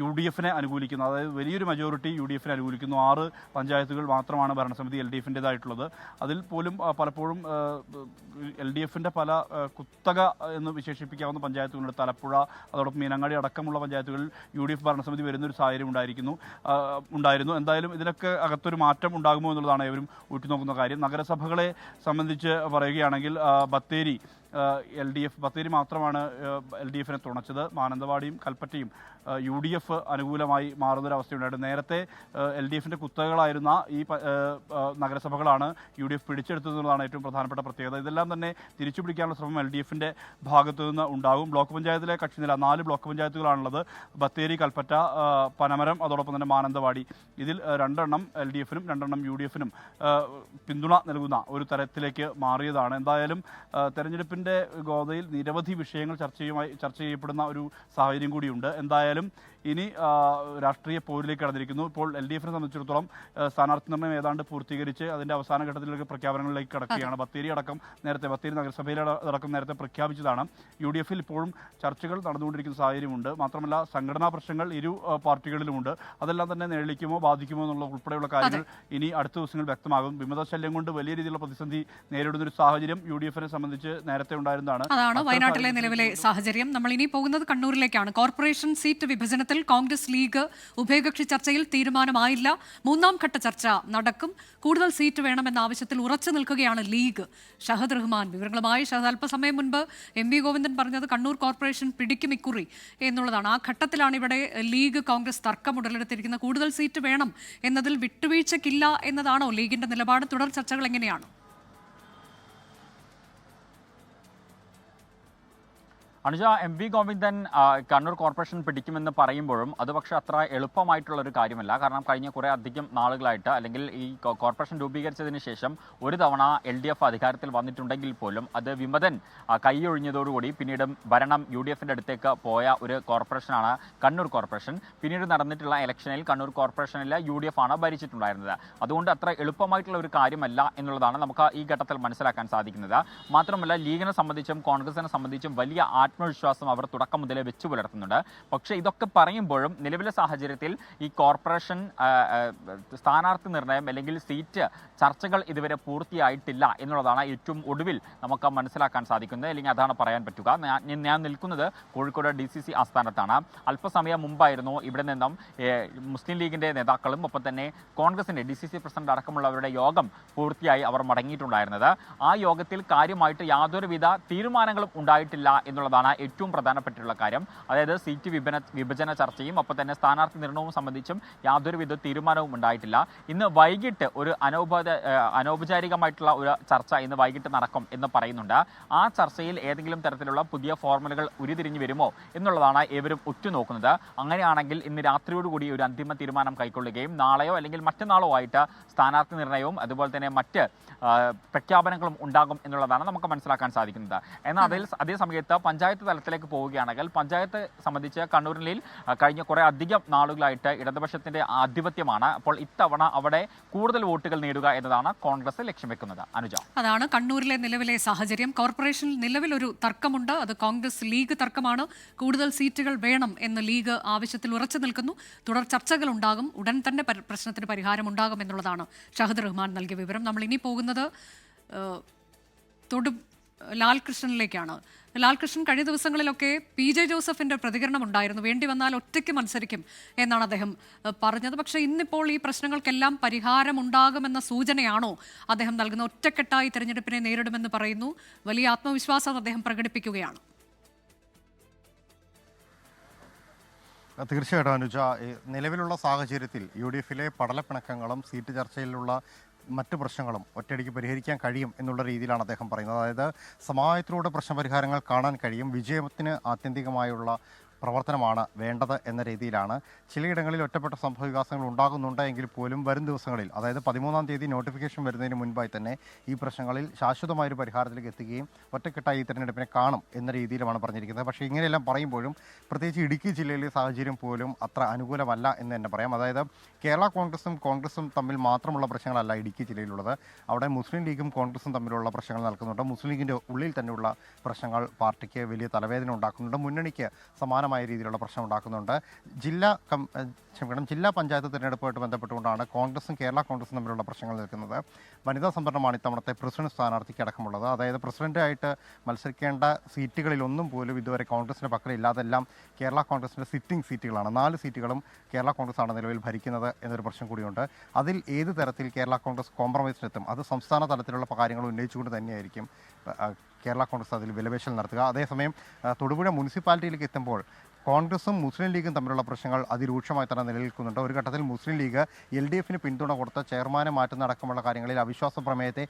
UDF-നെ അനുകൂലിക്കുന്നു. അതായത് വലിയൊരു മെജോറിറ്റി UDF-നെ അനുകൂലിക്കുന്നു. 6 പഞ്ചായത്തുകൾ മാത്രമാണ് ഭരണസമിതി LDF-ൻ്റെതായിട്ടുള്ളത്. അതിൽ പോലും പലപ്പോഴും LDF-ൻ്റെ പല കുത്തക എന്ന് വിശേഷിപ്പിക്കാവുന്ന പഞ്ചായത്തുകളുണ്ട്. തലപ്പുഴ, അതോടൊപ്പം മീനങ്ങാടി അടക്കമുള്ള പഞ്ചായത്തുകളിൽ UDF ഭരണസമിതി വരുന്നൊരു സാഹചര്യം ഉണ്ടായിരുന്നു. എന്തായാലും ഇതിനൊക്കെ അകത്തൊരു മാറ്റം ഉണ്ടാകുമോ എന്നുള്ളതാണ് ഏവരും ഉറ്റുനോക്കുന്ന കാര്യം. നഗരസഭകളെ സംബന്ധിച്ച് പറയുകയാണെങ്കിൽ ബത്തേരി ബത്തേരി മാത്രമാണ് LDF-നെ തുണച്ചത്. മാനന്തവാടിയും കൽപ്പറ്റയും UDF അനുകൂലമായി മാറുന്നൊരവസ്ഥയുണ്ടായിരുന്നു. നേരത്തെ LDF-ൻ്റെ കുത്തകകളായിരുന്ന ഈ നഗരസഭകളാണ് UDF പിടിച്ചെടുത്തതെന്നുള്ളതാണ് ഏറ്റവും പ്രധാനപ്പെട്ട പ്രത്യേകത. ഇതെല്ലാം തന്നെ തിരിച്ചു പിടിക്കാനുള്ള ശ്രമം LDF-ൻ്റെ ഭാഗത്തു നിന്ന് ഉണ്ടാകും. ബ്ലോക്ക് പഞ്ചായത്തിലെ കക്ഷിനില 4 ബ്ലോക്ക് പഞ്ചായത്തുകളാണുള്ളത്. ബത്തേരി, കൽപ്പറ്റ, പനമരം, അതോടൊപ്പം തന്നെ മാനന്തവാടി. ഇതിൽ 2 എണ്ണം LDF-നും 2 എണ്ണം UDF-നും പിന്തുണ നൽകുന്ന ഒരു തരത്തിലേക്ക് മാറിയതാണ്. എന്തായാലും തെരഞ്ഞെടുപ്പിൻ്റെ ഗോതയിൽ നിരവധി വിഷയങ്ങൾ ചർച്ച ചെയ്യപ്പെടുന്ന ഒരു സാഹചര്യം കൂടിയുണ്ട്. എന്തായാലും ഇനി രാഷ്ട്രീയ പോരിലേക്ക് കടന്നിരിക്കുന്നു. ഇപ്പോൾ LDF-നെ സംബന്ധിച്ചിടത്തോളം സ്ഥാനാർത്ഥി നിർണ്ണയം ഏതാണ്ട് പൂർത്തീകരിച്ച് അതിന്റെ അവസാന ഘട്ടത്തിലേക്ക് പ്രഖ്യാപനങ്ങളിലേക്ക് കടക്കുകയാണ്. ബത്തേരി നഗരസഭയിലെ അടക്കം നേരത്തെ പ്രഖ്യാപിച്ചതാണ്. UDF-ൽ ഇപ്പോഴും ചർച്ചകൾ നടന്നുകൊണ്ടിരിക്കുന്ന സാഹചര്യമുണ്ട്. മാത്രമല്ല സംഘടനാ പ്രശ്നങ്ങൾ ഇരു പാർട്ടികളിലുമുണ്ട്. അതെല്ലാം തന്നെ നിഴലിക്കുമോ ബാധിക്കുമോ എന്നുള്ള ഉൾപ്പെടെയുള്ള കാര്യങ്ങൾ ഇനി അടുത്ത ദിവസങ്ങളിൽ വ്യക്തമാകും. വിമതശല്യം കൊണ്ട് വലിയ രീതിയിലുള്ള പ്രതിസന്ധി നേരിടുന്ന ഒരു സാഹചര്യം UDF-നെ സംബന്ധിച്ച് നേരത്തെ ഉണ്ടായിരുന്നതാണ്. അതാണ് വയനാട്ടിലെ നിലവിലെ സാഹചര്യം. നമ്മൾ ഇനി പോകുന്നത് കണ്ണൂരിലേക്കാണ്. കോർപ്പറേഷൻ സീറ്റ് വിഭജനത്തിൽ കോൺഗ്രസ് ലീഗ് ഉഭയകക്ഷി ചർച്ചയിൽ തീരുമാനമായില്ല. 3ാം ഘട്ട ചർച്ച നടക്കും. കൂടുതൽ സീറ്റ് വേണമെന്ന ആവശ്യത്തിൽ ഉറച്ചു നിൽക്കുകയാണ് ലീഗ്. ഷഹദ് റഹ്മാൻ വിവരങ്ങളുമായി. ഷഹദ്, അല്പസമയം മുൻപ് MV ഗോവിന്ദൻ പറഞ്ഞത് കണ്ണൂർ കോർപ്പറേഷൻ പിടിക്കും ഇക്കുറി എന്നുള്ളതാണ്. ആ ഘട്ടത്തിലാണ് ഇവിടെ ലീഗ് കോൺഗ്രസ് തർക്കം ഉടലെടുത്തിരിക്കുന്നത്. കൂടുതൽ സീറ്റ് വേണം എന്നതിൽ വിട്ടുവീഴ്ചയ്ക്കില്ല എന്നതാണോ ലീഗിന്റെ നിലപാട്? തുടർ ചർച്ചകൾ എങ്ങനെയാണ്? അനുജ, MV ഗോവിന്ദൻ കണ്ണൂർ കോർപ്പറേഷൻ പിടിക്കുമെന്ന് പറയുമ്പോഴും അത് പക്ഷേ അത്ര എളുപ്പമായിട്ടുള്ളൊരു കാര്യമല്ല. കാരണം കഴിഞ്ഞ കുറേ അധികം നാളുകളായിട്ട്, അല്ലെങ്കിൽ ഈ കോർപ്പറേഷൻ രൂപീകരിച്ചതിന് ശേഷം ഒരു തവണ LDF അധികാരത്തിൽ വന്നിട്ടുണ്ടെങ്കിൽ പോലും അത് വിമതൻ കൈയൊഴിഞ്ഞതോടുകൂടി പിന്നീട് ഭരണം UDF-ൻ്റെ അടുത്തേക്ക് പോയ ഒരു കോർപ്പറേഷനാണ് കണ്ണൂർ കോർപ്പറേഷൻ. പിന്നീട് നടന്നിട്ടുള്ള ഇലക്ഷനിൽ കണ്ണൂർ കോർപ്പറേഷനിൽ UDF ആണ് ഭരിച്ചിട്ടുണ്ടായിരുന്നത്. അതുകൊണ്ട് അത്ര എളുപ്പമായിട്ടുള്ള ഒരു കാര്യമല്ല എന്നുള്ളതാണ് നമുക്ക് ഈ ഘട്ടത്തിൽ മനസ്സിലാക്കാൻ സാധിക്കുന്നത്. മാത്രമല്ല ലീഗിനെ സംബന്ധിച്ചും കോൺഗ്രസിനെ സംബന്ധിച്ചും വലിയ ആത്മവിശ്വാസം അവർ തുടക്കം മുതലേ വെച്ചു പുലർത്തുന്നുണ്ട്. പക്ഷേ ഇതൊക്കെ പറയുമ്പോഴും നിലവിലെ സാഹചര്യത്തിൽ ഈ കോർപ്പറേഷൻ സ്ഥാനാർത്ഥി നിർണയം അല്ലെങ്കിൽ സീറ്റ് ചർച്ചകൾ ഇതുവരെ പൂർത്തിയായിട്ടില്ല എന്നുള്ളതാണ് ഏറ്റവും ഒടുവിൽ നമുക്ക് മനസ്സിലാക്കാൻ സാധിക്കുന്നത്. അല്ലെങ്കിൽ അതാണ് പറയാൻ പറ്റുക. ഞാൻ നിൽക്കുന്നത് കോഴിക്കോട് DCC ആസ്ഥാനത്താണ്. അല്പസമയം മുമ്പായിരുന്നു ഇവിടെ നിന്നും മുസ്ലിം ലീഗിൻ്റെ നേതാക്കളും ഒപ്പം തന്നെ കോൺഗ്രസിൻ്റെ DCC പ്രസിഡന്റ് അടക്കമുള്ളവരുടെ യോഗം പൂർത്തിയായി അവർ മടങ്ങിയിട്ടുണ്ടായിരുന്നത്. ആ യോഗത്തിൽ കാര്യമായിട്ട് യാതൊരുവിധ തീരുമാനങ്ങളും ഉണ്ടായിട്ടില്ല എന്നുള്ളതാണ് ഏറ്റവും പ്രധാനപ്പെട്ടുള്ള കാര്യം. അതായത് സീറ്റ് വിഭജന ചർച്ചയും ഒപ്പം തന്നെ സ്ഥാനാർത്ഥി നിർണയവും സംബന്ധിച്ചും യാതൊരുവിധ തീരുമാനവും ഉണ്ടായിട്ടില്ല. ഇന്ന് വൈകിട്ട് ഒരു അനൗപചാരികമായിട്ടുള്ള ഒരു ചർച്ച ഇന്ന് വൈകിട്ട് നടക്കും എന്ന് പറയുന്നുണ്ട്. ആ ചർച്ചയിൽ ഏതെങ്കിലും തരത്തിലുള്ള പുതിയ ഫോർമുലകൾ ഉരുതിരിഞ്ഞു വരുമോ എന്നുള്ളതാണ് ഏവരും ഉറ്റുനോക്കുന്നത്. അങ്ങനെയാണെങ്കിൽ ഇന്ന് രാത്രിയോടുകൂടി ഒരു അന്തിമ തീരുമാനം കൈക്കൊള്ളുകയും നാളെയോ അല്ലെങ്കിൽ മറ്റന്നാളോ ആയിട്ട് സ്ഥാനാർത്ഥി നിർണയവും അതുപോലെ തന്നെ മറ്റ് പ്രഖ്യാപനങ്ങളും ഉണ്ടാകും എന്നുള്ളതാണ് നമുക്ക് മനസ്സിലാക്കാൻ സാധിക്കുന്നത്. എന്നാൽ അതേ സമയത്ത് പഞ്ചായത്ത് പഞ്ചായത്ത് തലത്തിലേക്ക് പോവുകയാണെങ്കിൽ പഞ്ചായത്ത് സംബന്ധിച്ച് കണ്ണൂരിൽ കഴിഞ്ഞ കുറേ അധികം നാളുകളായിട്ട് ഇടതുപക്ഷത്തിൻ്റെ ആധിപത്യമാണ്. അപ്പോൾ ഇത്തവണ അവിടെ കൂടുതൽ വോട്ടുകൾ നേടുക എന്നതാണ് കോൺഗ്രസ് ലക്ഷ്യം വെക്കുന്നത്. അനുജ, അതാണ് കണ്ണൂരിലെ നിലവിലെ സാഹചര്യം. കോർപ്പറേഷനിൽ നിലവിലൊരു തർക്കമുണ്ട്. അത് കോൺഗ്രസ് ലീഗ് തർക്കമാണ്. കൂടുതൽ സീറ്റുകൾ വേണം എന്ന് ലീഗ് ആവശ്യത്തിൽ ഉറച്ചു നിൽക്കുന്നു. തുടർ ചർച്ചകൾ ഉണ്ടാകും. ഉടൻ തന്നെ പ്രശ്നത്തിന് പരിഹാരമുണ്ടാകും എന്നുള്ളതാണ് ഷഹദ് റഹ്മാൻ നൽകിയ വിവരം. നമ്മൾ ഇനി പോകുന്നത് ലാൽകൃഷ്ണനിലേക്കാണ്. ലാൽകൃഷ്ണൻ, കഴിഞ്ഞ ദിവസങ്ങളിലൊക്കെ PJ ജോസഫിന്റെ പ്രതികരണം ഉണ്ടായിരുന്നു. വേണ്ടി വന്നാൽ ഒറ്റയ്ക്ക് മത്സരിക്കും എന്നാണ് അദ്ദേഹം പറഞ്ഞത്. പക്ഷേ ഇന്നിപ്പോൾ ഈ പ്രശ്നങ്ങൾക്കെല്ലാം പരിഹാരമുണ്ടാകുമെന്ന സൂചനയാണോ അദ്ദേഹം നൽകുന്നത്? ഒറ്റക്കെട്ടായി തെരഞ്ഞെടുപ്പിനെ നേരിടുമെന്ന് പറയുന്നു. വലിയ ആത്മവിശ്വാസം അദ്ദേഹം പ്രകടിപ്പിക്കുകയാണ്. തീർച്ചയായിട്ടും അനുജ, നിലവിലുള്ള സാഹചര്യത്തിൽ UDFിലെ പടലപ്പിണക്കങ്ങളും സീറ്റ് ചർച്ചയിലുള്ള മറ്റ് പ്രശ്നങ്ങളും ഒറ്റയടിക്ക് പരിഹരിക്കാൻ കഴിയും എന്നുള്ള രീതിയിലാണ് അദ്ദേഹം പറയുന്നത്. അതായത് സമാധാനത്തിലൂടെ പ്രശ്നപരിഹാരങ്ങൾ കാണാൻ കഴിയും, വിജയത്തിന് ആത്യന്തികമായുള്ള പ്രവർത്തനമാണ് വേണ്ടത് എന്ന രീതിയിലാണ്. ചിലയിടങ്ങളിൽ ഒറ്റപ്പെട്ട സംഭവവികാസങ്ങൾ ഉണ്ടാകുന്നുണ്ട് എങ്കിൽ പോലും വരും ദിവസങ്ങളിൽ, അതായത് 13-ാം തീയതി നോട്ടിഫിക്കേഷൻ വരുന്നതിന് മുൻപായി തന്നെ ഈ പ്രശ്നങ്ങളിൽ ശാശ്വതമായൊരു പരിഹാരത്തിലേക്ക് എത്തുകയും ഒറ്റക്കെട്ടായി ഈ തെരഞ്ഞെടുപ്പിനെ കാണും എന്ന രീതിയിലുമാണ് പറഞ്ഞിരിക്കുന്നത്. പക്ഷേ ഇങ്ങനെയെല്ലാം പറയുമ്പോഴും പ്രത്യേകിച്ച് ഇടുക്കി ജില്ലയിലെ സാഹചര്യം പോലും അത്ര അനുകൂലമല്ല എന്ന് തന്നെ പറയാം. അതായത് കേരള കോൺഗ്രസും തമ്മിൽ മാത്രമുള്ള പ്രശ്നങ്ങളല്ല ഇടുക്കി ജില്ലയിലുള്ളത്. അവിടെ മുസ്ലിം ലീഗും കോൺഗ്രസും തമ്മിലുള്ള പ്രശ്നങ്ങൾ നടക്കുന്നുണ്ട്. മുസ്ലിം ലീഗിൻ്റെ ഉള്ളിൽ തന്നെയുള്ള പ്രശ്നങ്ങൾ പാർട്ടിക്ക് വലിയ തലവേദന ഉണ്ടാക്കുന്നുണ്ട്. മുന്നണിക്ക് സമാനമായ രീതിയിലുള്ള പ്രശ്നം ഉണ്ടാക്കുന്നുണ്ട്. ജില്ലാ പഞ്ചായത്ത് തിരഞ്ഞെടുപ്പുമായിട്ട് ബന്ധപ്പെട്ടുകൊണ്ടാണ് കോൺഗ്രസും കേരള കോൺഗ്രസും തമ്മിലുള്ള പ്രശ്നങ്ങൾ നിൽക്കുന്നത്. വനിതാ സംവരണമാണ് ഇത്തവണത്തെ പ്രസിഡന്റ് സ്ഥാനാർത്ഥിക്ക് അടക്കമുള്ളത്. അതായത് പ്രസിഡന്റായിട്ട് മത്സരിക്കേണ്ട സീറ്റുകളിലൊന്നും പോലും ഇതുവരെ കോൺഗ്രസിൻ്റെ പക്കലില്ല. അതെല്ലാം കേരള കോൺഗ്രസിൻ്റെ സിറ്റിംഗ് സീറ്റുകളാണ്. 4 സീറ്റുകളും കേരള കോൺഗ്രസ്സാണ് നിലവിൽ ഭരിക്കുന്നത് എന്നൊരു പ്രശ്നം കൂടിയുണ്ട്. അതിൽ ഏത് തരത്തിൽ കേരള കോൺഗ്രസ് കോംപ്രമൈസിലെത്തും, അത് സംസ്ഥാന തലത്തിലുള്ള കാര്യങ്ങൾ ഉന്നയിച്ചുകൊണ്ട് തന്നെയായിരിക്കും കേരള കോൺഗ്രസ് അതിൽ വിലപേശൽ നടത്തുക. അതേസമയം തൊടുപുഴ മുനിസിപ്പാലിറ്റിയിലേക്ക് എത്തുമ്പോൾ കോൺഗ്രസും മുസ്ലിം ലീഗും തമ്മിലുള്ള പ്രശ്നങ്ങൾ അതിരൂക്ഷമായി തന്നെ നിലനിൽക്കുന്നുണ്ട്. ഒരു ഘട്ടത്തിൽ മുസ്ലിം ലീഗ് LDFന് പിന്തുണ കൊടുത്ത ചെയർമാനെ മാറ്റുന്ന അടക്കമുള്ള കാര്യങ്ങളിൽ അവിശ്വാസ പ്രമേയത്തെ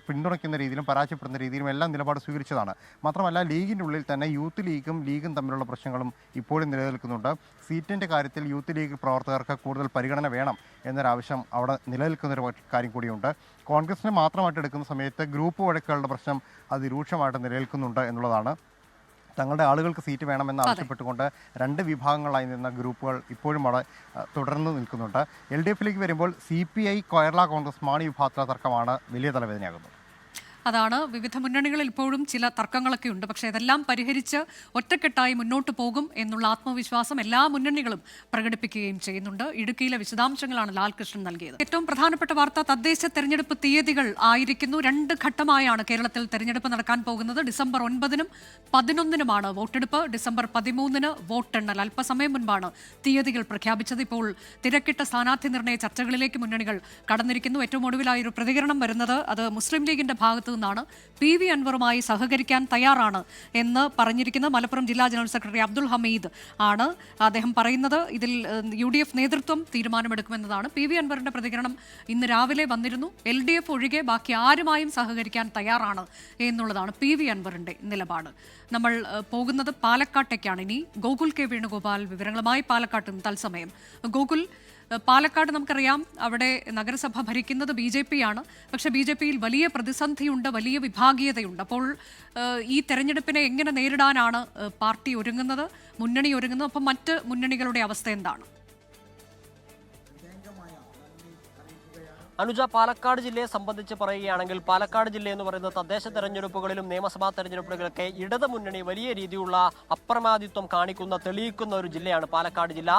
പിന്തുണയ്ക്കുന്ന രീതിയിലും പരാജയപ്പെടുന്ന രീതിയിലും എല്ലാം നിലപാട് സ്വീകരിച്ചതാണ്. മാത്രമല്ല ലീഗിൻ്റെ ഉള്ളിൽ തന്നെ യൂത്ത് ലീഗും തമ്മിലുള്ള പ്രശ്നങ്ങളും ഇപ്പോഴും നിലനിൽക്കുന്നുണ്ട്. സീറ്റിൻ്റെ കാര്യത്തിൽ യൂത്ത് ലീഗ് പ്രവർത്തകർക്ക് കൂടുതൽ പരിഗണന വേണം എന്നൊരാവശ്യം അവിടെ നിലനിൽക്കുന്നൊരു കാര്യം കൂടിയുണ്ട്. കോൺഗ്രസിനെ മാത്രമായിട്ട് എടുക്കുന്ന സമയത്ത് ഗ്രൂപ്പ് വഴക്കുകളുടെ പ്രശ്നം അതിരൂക്ഷമായിട്ട് നിലനിൽക്കുന്നുണ്ട് എന്നുള്ളതാണ്. തങ്ങളുടെ ആളുകൾക്ക് സീറ്റ് വേണമെന്ന് ആവശ്യപ്പെട്ടുകൊണ്ട് 2 വിഭാഗങ്ങളായി നിന്ന ഗ്രൂപ്പുകൾ ഇപ്പോഴും അവിടെ തുടർന്ന് നിൽക്കുന്നുണ്ട്. LDFിലേക്ക് വരുമ്പോൾ CPI കേരള കോൺഗ്രസ് മാണി വിഭാഗത്തിലെ തർക്കമാണ് വലിയ തലവേദനയാകുന്നത്. അതാണ്. വിവിധ മുന്നണികളിൽ ഇപ്പോഴും ചില തർക്കങ്ങളൊക്കെ ഉണ്ട്. പക്ഷേ ഇതെല്ലാം പരിഹരിച്ച് ഒറ്റക്കെട്ടായി മുന്നോട്ട് പോകും എന്നുള്ള ആത്മവിശ്വാസം എല്ലാ മുന്നണികളും പ്രകടിപ്പിക്കുകയും ചെയ്യുന്നുണ്ട്. ഇടുക്കിയിലെ വിശദാംശങ്ങളാണ് ലാൽകൃഷ്ണൻ നൽകിയത്. ഏറ്റവും പ്രധാനപ്പെട്ട വാർത്ത, തദ്ദേശ തെരഞ്ഞെടുപ്പ് തീയതികൾ ആയിരിക്കുന്നു. 2 ഘട്ടമായാണ് കേരളത്തിൽ തെരഞ്ഞെടുപ്പ് നടക്കാൻ പോകുന്നത്. ഡിസംബർ 9-നും 11-നുമാണ് വോട്ടെടുപ്പ്. ഡിസംബർ 13-ന് വോട്ടെണ്ണൽ. അല്പസമയം മുൻപാണ് തീയതികൾ പ്രഖ്യാപിച്ചത്. ഇപ്പോൾ തിരക്കിട്ട സ്ഥാനാർത്ഥി നിർണയ ചർച്ചകളിലേക്ക് മുന്നണികൾ കടന്നിരിക്കുന്നു. ഏറ്റവും ഒടുവിലായി ഒരു പ്രതികരണം വരുന്നത് അത് മുസ്ലിം ലീഗിന്റെ ഭാഗത്ത് നിന്നാണ്. PV അൻവറുമായി സഹകരിക്കാൻ തയ്യാറാണ് എന്ന് പറഞ്ഞിരിക്കുന്നത് മലപ്പുറം ജില്ലാ ജനറൽ സെക്രട്ടറി അബ്ദുൽ ഹമീദ് ആണ്. അദ്ദേഹം പറയുന്നത് ഇതിൽ UDF നേതൃത്വം തീരുമാനമെടുക്കുമെന്നതാണ്. PV അൻവറിന്റെ പ്രതികരണം ഇന്ന് രാവിലെ വന്നിരുന്നു. LDF ഒഴികെ ബാക്കി ആരുമായും സഹകരിക്കാൻ തയ്യാറാണ് എന്നുള്ളതാണ് PV അൻവറിന്റെ നിലപാട്. നമ്മൾ പോകുന്നത് പാലക്കാട്ടേക്കാണ്. ഇനി ഗോകുൽ K വേണുഗോപാൽ വിവരങ്ങളുമായി പാലക്കാട്ട് നിന്ന് തത്സമയം. ഗോകുൽ, പാലക്കാട് നമുക്കറിയാം അവിടെ നഗരസഭ ഭരിക്കുന്നത് BJP ആണ്. പക്ഷേ BJPയിൽ വലിയ പ്രതിസന്ധിയുണ്ട്, വലിയ വിഭാഗീയതയുണ്ട്. അപ്പോൾ ഈ തെരഞ്ഞെടുപ്പിനെ എങ്ങനെ നേരിടാനാണ് പാർട്ടി ഒരുങ്ങുന്നത്, മുന്നണി ഒരുങ്ങുന്നത്? അപ്പം മറ്റ് മുന്നണികളുടെ അവസ്ഥ എന്താണ്? അനുജ, പാലക്കാട് ജില്ലയെ സംബന്ധിച്ച് പറയുകയാണെങ്കിൽ പാലക്കാട് ജില്ല എന്ന് പറയുന്നത് തദ്ദേശ തെരഞ്ഞെടുപ്പുകളിലും നിയമസഭാ തെരഞ്ഞെടുപ്പുകളിലൊക്കെ ഇടത് മുന്നണി വലിയ രീതിയിലുള്ള അപ്രമാദിത്വം തെളിയിക്കുന്ന ഒരു ജില്ലയാണ് പാലക്കാട് ജില്ല.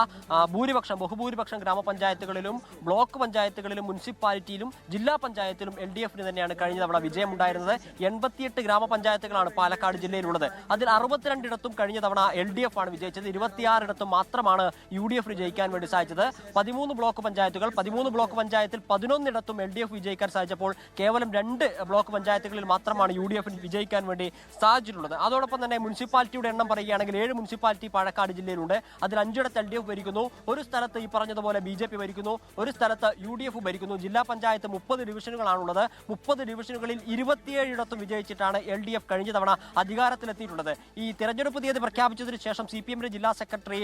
ബഹുഭൂരിപക്ഷം ഗ്രാമപഞ്ചായത്തുകളിലും ബ്ലോക്ക് പഞ്ചായത്തുകളിലും മുനിസിപ്പാലിറ്റിയിലും ജില്ലാ പഞ്ചായത്തിലും LDFന് തന്നെയാണ് കഴിഞ്ഞ തവണ വിജയമുണ്ടായിരുന്നത്. 88 ഗ്രാമപഞ്ചായത്തുകളാണ് പാലക്കാട് ജില്ലയിലുള്ളത്. അതിൽ 62 കഴിഞ്ഞ തവണ LDF ആണ് വിജയിച്ചത്. 26 മാത്രമാണ് UDF വിജയിക്കാൻ വേണ്ടി സാധിച്ചത്. 13 ബ്ലോക്ക് പഞ്ചായത്തിൽ 11 LDF വിജയിക്കാൻ സാധിച്ചപ്പോൾ കേവലം 2 ബ്ലോക്ക് പഞ്ചായത്തുകളിൽ മാത്രമാണ് UDF വിജയിക്കാൻ വേണ്ടി സാധിച്ചിട്ടുള്ളത്. അതോടൊപ്പം തന്നെ മുനിസിപ്പാലിറ്റിയുടെ എണ്ണം പറയുകയാണെങ്കിൽ 7 മുനിസിപ്പാലിറ്റി പാലക്കാട് ജില്ലയിലുണ്ട്. അതിൽ 5 LDF ഭരിക്കുന്നു, ഒരു സ്ഥലത്ത് ഈ പറഞ്ഞതുപോലെ BJP ഭരിക്കുന്നു, ഒരു സ്ഥലത്ത് UDF ഭരിക്കുന്നു. ജില്ലാ പഞ്ചായത്ത് 30 ഡിവിഷനുകളാണുള്ളത്. 30 ഡിവിഷനുകളിൽ 27 വിജയിച്ചിട്ടാണ് LDF കഴിഞ്ഞ തവണ അധികാരത്തിലെത്തിയിട്ടുള്ളത്. ഈ തെരഞ്ഞെടുപ്പ് തീയതി പ്രഖ്യാപിച്ചതിന് ശേഷം CPMന്റെ ജില്ലാ സെക്രട്ടറി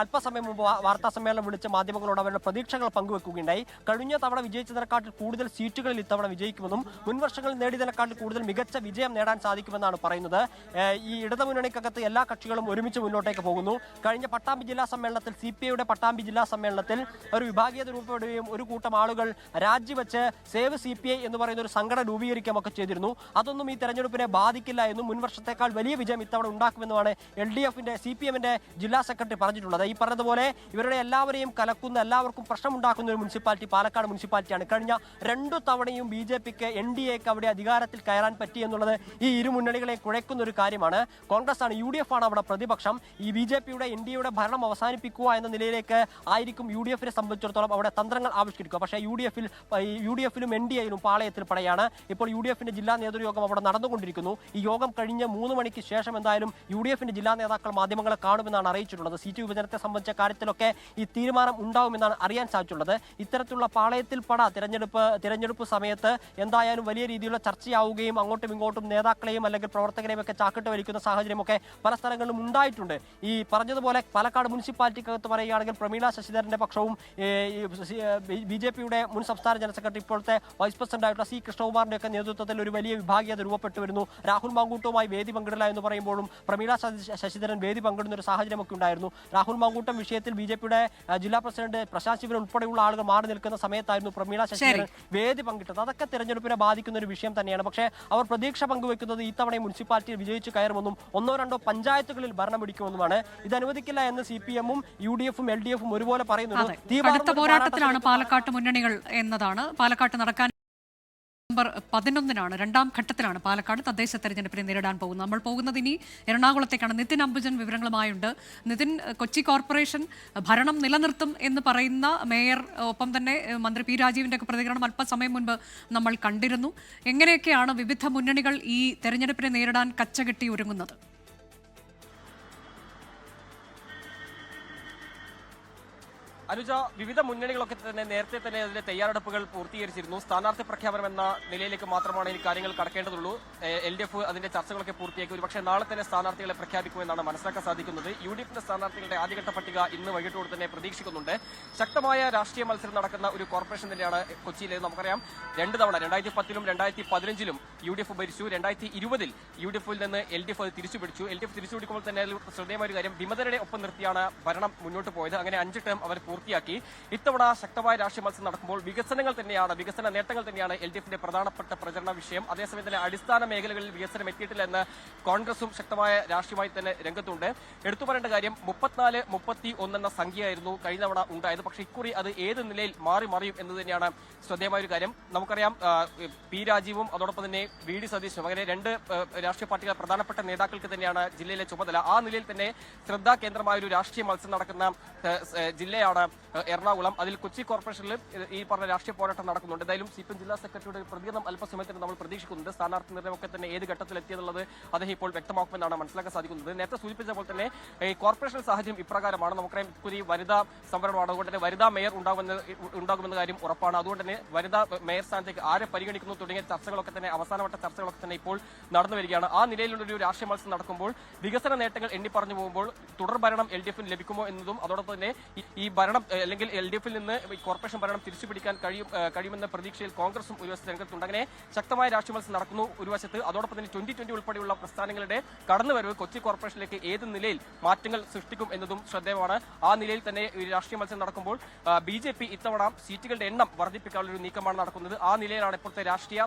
അല്പസമയം മുമ്പ് വാർത്താ സമ്മേളനം വിളിച്ച് മാധ്യമങ്ങളോട് അവരുടെ പ്രതീക്ഷകൾ പങ്കുവെക്കുകയുണ്ടായി. കഴിഞ്ഞ തവണ വിജയിച്ചത് നേടിയതിനെക്കാട്ടിൽ കൂടുതൽ സീറ്റുകളിൽ ഇത്തവണ വിജയിക്കുമെന്നും മുൻവർഷങ്ങളിൽ നേടിയതിനെക്കാട്ടിൽ കൂടുതൽ മികച്ച വിജയം നേടാൻ സാധിക്കുമെന്നാണ് പറയുന്നത്. ഈ ഇടതുമുന്നണിക്കകത്ത് എല്ലാ കക്ഷികളും ഒരുമിച്ച് മുന്നോട്ടേക്ക് പോകുന്നു. കഴിഞ്ഞ പട്ടാമ്പി ജില്ലാ സമ്മേളനത്തിൽ CPIയുടെ പട്ടാമ്പി ജില്ലാ സമ്മേളനത്തിൽ ഒരു വിഭാഗീയത രൂപപ്പെടുകയും ഒരു കൂട്ടം ആളുകൾ രാജിവെച്ച് സേവ് CPI എന്ന് പറയുന്ന ഒരു സംഘടന രൂപീകരിക്കുകയൊക്കെ ചെയ്തിരുന്നു. അതൊന്നും ഈ തെരഞ്ഞെടുപ്പിനെ ബാധിക്കില്ല എന്നും മുൻവർഷത്തേക്കാൾ വലിയ വിജയം ഇത്തവണ ഉണ്ടാക്കുമെന്നുമാണ് LDFന്റെ CPMന്റെ ജില്ലാ സെക്രട്ടറി പറഞ്ഞിട്ടുള്ളത്. ഈ പറഞ്ഞതുപോലെ ഇവരുടെ എല്ലാവരെയും കലക്കുന്ന, എല്ലാവർക്കും പ്രശ്നമുണ്ടാക്കുന്ന ഒരു മുനിസിപ്പാലിറ്റി പാലക്കാട് മുനിസിപ്പാലിറ്റിയാണ്. കഴിഞ്ഞ 2 തവണയും BJPക്ക് NDAക്ക് അവിടെ അധികാരത്തിൽ കയറാൻ പറ്റി എന്നുള്ളത് ഈ ഇരു മുന്നണികളെ കുഴയ്ക്കുന്ന ഒരു കാര്യമാണ്. കോൺഗ്രസ് ആണ്, UDF ആണ് അവിടെ പ്രതിപക്ഷം. ഈ BJPയുടെ NDAയുടെ ഭരണം അവസാനിപ്പിക്കുക എന്ന നിലയിലേക്ക് ആയിരിക്കും UDFനെ സംബന്ധിച്ചിടത്തോളം അവിടെ തന്ത്രങ്ങൾ ആവിഷ്കരിക്കുക. പക്ഷേ UDFിലും NDAയിലും പാളയത്തിൽ പടയാണ്. ഇപ്പോൾ UDFന്റെ ജില്ലാ നേതൃയോഗം അവിടെ നടന്നുകൊണ്ടിരിക്കുന്നു. ഈ യോഗം കഴിഞ്ഞ് 3 മണിക്ക് ശേഷം എന്തായാലും UDFന്റെ ജില്ലാ നേതാക്കൾ മാധ്യമങ്ങളെ കാണുമെന്നാണ് അറിയിച്ചിട്ടുള്ളത്. സീറ്റ് വിഭജനത്തെ സംബന്ധിച്ച കാര്യത്തിലൊക്കെ ഈ തീരുമാനം ഉണ്ടാവുമെന്നാണ് അറിയാൻ സാധിച്ചിട്ടുള്ളത്. ഇത്തരത്തിലുള്ള പാളയത്തിൽ പട തിരഞ്ഞെടുപ്പ് സമയത്ത് എന്തായാലും വലിയ രീതിയിലുള്ള ചർച്ചയാവുകയും അങ്ങോട്ടും ഇങ്ങോട്ടും നേതാക്കളെയും അല്ലെങ്കിൽ പ്രവർത്തകരെയും ഒക്കെ ചാക്കിട്ട് വലിക്കുന്ന സാഹചര്യമൊക്കെ പല സ്ഥലങ്ങളിലും ഉണ്ടായിട്ടുണ്ട്. ഈ പറഞ്ഞതുപോലെ പാലക്കാട് മുനിസിപ്പാലിറ്റിക്കകത്ത് പറയുകയാണെങ്കിൽ പ്രമീള ശശിധരന്റെ പക്ഷവും BJPയുടെ മുൻ സംസ്ഥാന ജനറൽ സെക്രട്ടറി ഇപ്പോഴത്തെ വൈസ് പ്രസിഡന്റായിട്ടുള്ള C കൃഷ്ണകുമാറിന്റെ ഒക്കെ നേതൃത്വത്തിൽ ഒരു വലിയ വിഭാഗീയത രൂപപ്പെട്ടു വരുന്നു. രാഹുൽ മാങ്കൂട്ടവുമായി വേദി പങ്കിടില്ല എന്ന് പറയുമ്പോഴും പ്രമീള ശശിധരൻ വേദി പങ്കിടുന്ന ഒരു സാഹചര്യമൊക്കെ ഉണ്ടായിരുന്നു. രാഹുൽ മാങ്കൂട്ടം വിഷയത്തിൽ BJPയുടെ ജില്ലാ പ്രസിഡന്റ് പ്രശാന്ത് ശിവൻ ഉൾപ്പെടെയുള്ള ആളുകൾ മാറി നിൽക്കുന്ന സമയത്തായിരുന്നു പ്രമീള ശശിധരൻ വേദി പങ്കിട്ടത്. അതൊക്കെ തെരഞ്ഞെടുപ്പിനെ ബാധിക്കുന്ന ഒരു വിഷയം തന്നെയാണ്. പക്ഷേ അവർ പ്രതീക്ഷ പങ്കുവെക്കുന്നത് ഇത്തവണ മുനിസിപ്പാലിറ്റിയിൽ വിജയിച്ചു കയറുമെന്നും 1-2 പഞ്ചായത്തുകളിൽ ഭരണം പിടിക്കുമെന്നുമാണ്. ഇത് അനുവദിക്കില്ല എന്ന് CPMഉം UDFും LDFും ഒരുപോലെ പറയുന്നു. കടുത്ത പോരാട്ടത്തിലാണ് പാലക്കാട്ട് മുന്നണികൾ എന്നതാണ്. പാലക്കാട്ട് നടക്കാൻ നവംബർ 11-നാണ്, 2ാം ഘട്ടത്തിലാണ് പാലക്കാട് തദ്ദേശ തെരഞ്ഞെടുപ്പിനെ നേരിടാൻ പോകുന്നത്. നമ്മൾ പോകുന്നത് ഇനി എറണാകുളത്തേക്കാണ്. നിതിൻ അംബുജൻ വിവരങ്ങളുമായുണ്ട്. നിതിൻ, കൊച്ചി കോർപ്പറേഷൻ ഭരണം നിലനിർത്തും എന്ന് പറയുന്ന മേയർ, ഒപ്പം തന്നെ മന്ത്രി P രാജീവിന്റെ ഒക്കെ പ്രതികരണം അല്പസമയം മുൻപ് നമ്മൾ കണ്ടിരുന്നു. എങ്ങനെയൊക്കെയാണ് വിവിധ മുന്നണികൾ ഈ തെരഞ്ഞെടുപ്പിനെ നേരിടാൻ കച്ചകെട്ടി ഒരുങ്ങുന്നത്? അനുജ, വിവിധ മുന്നണികളൊക്കെ തന്നെ നേരത്തെ തന്നെ അതിന്റെ തയ്യാറെടുപ്പുകൾ പൂർത്തീകരിച്ചിരുന്നു. സ്ഥാനാർത്ഥി പ്രഖ്യാപനം എന്ന നിലയിലേക്ക് മാത്രമാണ് ഇനി കാര്യങ്ങൾ കടക്കേണ്ടതുള്ളൂ. LDF അതിന്റെ ചർച്ചകളൊക്കെ പൂർത്തിയാക്കി. ഒരുപക്ഷെ നാളെ തന്നെ സ്ഥാനാർത്ഥികളെ പ്രഖ്യാപിക്കുമെന്നാണ് മനസ്സിലാക്കാൻ സാധിക്കുന്നത്. UDFന്റെ സ്ഥാനാർത്ഥികളുടെ ആദ്യഘട്ട പട്ടിക ഇന്ന് വൈകിട്ടോട് തന്നെ പ്രതീക്ഷിക്കുന്നുണ്ട്. ശക്തമായ രാഷ്ട്രീയ മത്സരം നടക്കുന്ന ഒരു കോർപ്പറേഷൻ തന്നെയാണ് കൊച്ചിയിലെ. നമുക്കറിയാം 2 തവണ 2010-ലും 2015-ലും UDF ഭരിച്ചു. 2020-ൽ UDFിൽ നിന്ന് LDF അത് തിരിച്ചുപിടിച്ചു. LDF തിരിച്ചുപിടിക്കുമ്പോൾ തന്നെ ശ്രദ്ധേയമായ ഒരു കാര്യം, വിമതരുടെ ഒപ്പം നിർത്തിയാണ് ഭരണം മുന്നോട്ട് പോയത്. അങ്ങനെ 5 ടേം അവർ പൂർത്തിയാക്കി. ഇത്തവണ ശക്തമായ രാഷ്ട്രീയ മത്സരം നടക്കുമ്പോൾ വികസന നേട്ടങ്ങൾ തന്നെയാണ് LDFന്റെ പ്രധാനപ്പെട്ട പ്രചരണ വിഷയം. അതേസമയം തന്നെ അടിസ്ഥാന മേഖലകളിൽ വികസനം എത്തിയിട്ടില്ല എന്ന് കോൺഗ്രസും ശക്തമായ രാഷ്ട്രീയമായി തന്നെ രംഗത്തുണ്ട്. എടുത്തു പറയേണ്ട കാര്യം 34-31 എന്ന സംഖ്യയായിരുന്നു കഴിഞ്ഞ തവണ ഉണ്ടായത്. പക്ഷേ ഇക്കുറി അത് ഏത് നിലയിൽ മറിയും എന്ന് തന്നെയാണ് ശ്രദ്ധേയമായ ഒരു കാര്യം. നമുക്കറിയാം P രാജീവും അതോടൊപ്പം തന്നെ VD സതീശനും അങ്ങനെ 2 രാഷ്ട്രീയ പാർട്ടികൾ പ്രധാനപ്പെട്ട നേതാക്കൾക്ക് തന്നെയാണ് ജില്ലയിലെ ചുമതല. ആ നിലയിൽ തന്നെ ശ്രദ്ധാകേന്ദ്രമായ ഒരു രാഷ്ട്രീയ മത്സരം നടക്കുന്ന ജില്ലയാണ് എറണാകുളം. അതിൽ കൊച്ചി കോർപ്പറേഷനിൽ ഈ പറഞ്ഞ രാഷ്ട്രീയ പോരാട്ടം നടക്കുന്നുണ്ട്. എന്തായാലും CPM ജില്ലാ സെക്രട്ടറിയുടെ പ്രതികരണം അല്പസമയത്തിന് നമ്മൾ പ്രതീക്ഷിക്കുന്നുണ്ട്. സ്ഥാനാർത്ഥി നിർണ്ണയമൊക്കെ തന്നെ ഏത് ഘട്ടത്തിലെത്തിയെന്നുള്ളത് അദ്ദേഹം ഇപ്പോൾ വ്യക്തമാക്കുമെന്നാണ് മനസ്സിലാക്കാൻ സാധിക്കുന്നത്. നേരത്തെ സൂചിപ്പിച്ച പോലെ തന്നെ ഈ കോർപ്പറേഷൻ സാഹചര്യം ഇപ്രകാരമാണ്. നമുക്കറിയാം ഇക്കുറി വനിതാ സംവരണമാണ്. അതുകൊണ്ട് തന്നെ വനിതാ മേയർ ഉണ്ടാകുമെന്ന കാര്യം ഉറപ്പാണ്. അതുകൊണ്ട് തന്നെ വനിതാ മേയർ സ്ഥാനത്തേക്ക് ആരെ പരിഗണിക്കുന്നു തുടങ്ങിയ ചർച്ചകളൊക്കെ തന്നെ അവസാനവട്ട ചർച്ചകളൊക്കെ തന്നെ ഇപ്പോൾ നടന്നു വരികയാണ്. ആ നിലയിലുള്ള ഒരു രാഷ്ട്രീയ മത്സരം നടക്കുമ്പോൾ വികസന നേട്ടങ്ങൾ എണ്ണി പറഞ്ഞു പോകുമ്പോൾ തുടർ ഭരണം LDFിന് ലഭിക്കുമോ എന്നതും അതോടൊപ്പം തന്നെ ഈ ഭരണം അല്ലെങ്കിൽ LDFിൽ നിന്ന് കോർപ്പറേഷൻ ഭരണം തിരിച്ചുപിടിക്കാൻ കഴിയുമെന്ന പ്രതീക്ഷയിൽ കോൺഗ്രസും ഒരു വശത്ത് രംഗത്തുണ്ട്. അങ്ങനെ ശക്തമായ രാഷ്ട്രീയ മത്സരം നടക്കുന്നു ഒരു വശത്ത്. അതോടൊപ്പം തന്നെ 2020 ഉൾപ്പെടെയുള്ള പ്രസ്ഥാനങ്ങളുടെ കടന്നുവരവ് കൊച്ചി കോർപ്പറേഷനിലേക്ക് ഏത് നിലയിൽ മാറ്റങ്ങൾ സൃഷ്ടിക്കും എന്നതും ശ്രദ്ധേയമാണ്. ആ നിലയിൽ തന്നെ ഈ രാഷ്ട്രീയ മത്സരം നടക്കുമ്പോൾ BJP ഇത്തവണ സീറ്റുകളുടെ എണ്ണം വർദ്ധിപ്പിക്കാനുള്ള ഒരു നീക്കമാണ് നടക്കുന്നത്. ആ നിലയിലാണ് ഇപ്പോഴത്തെ രാഷ്ട്രീയ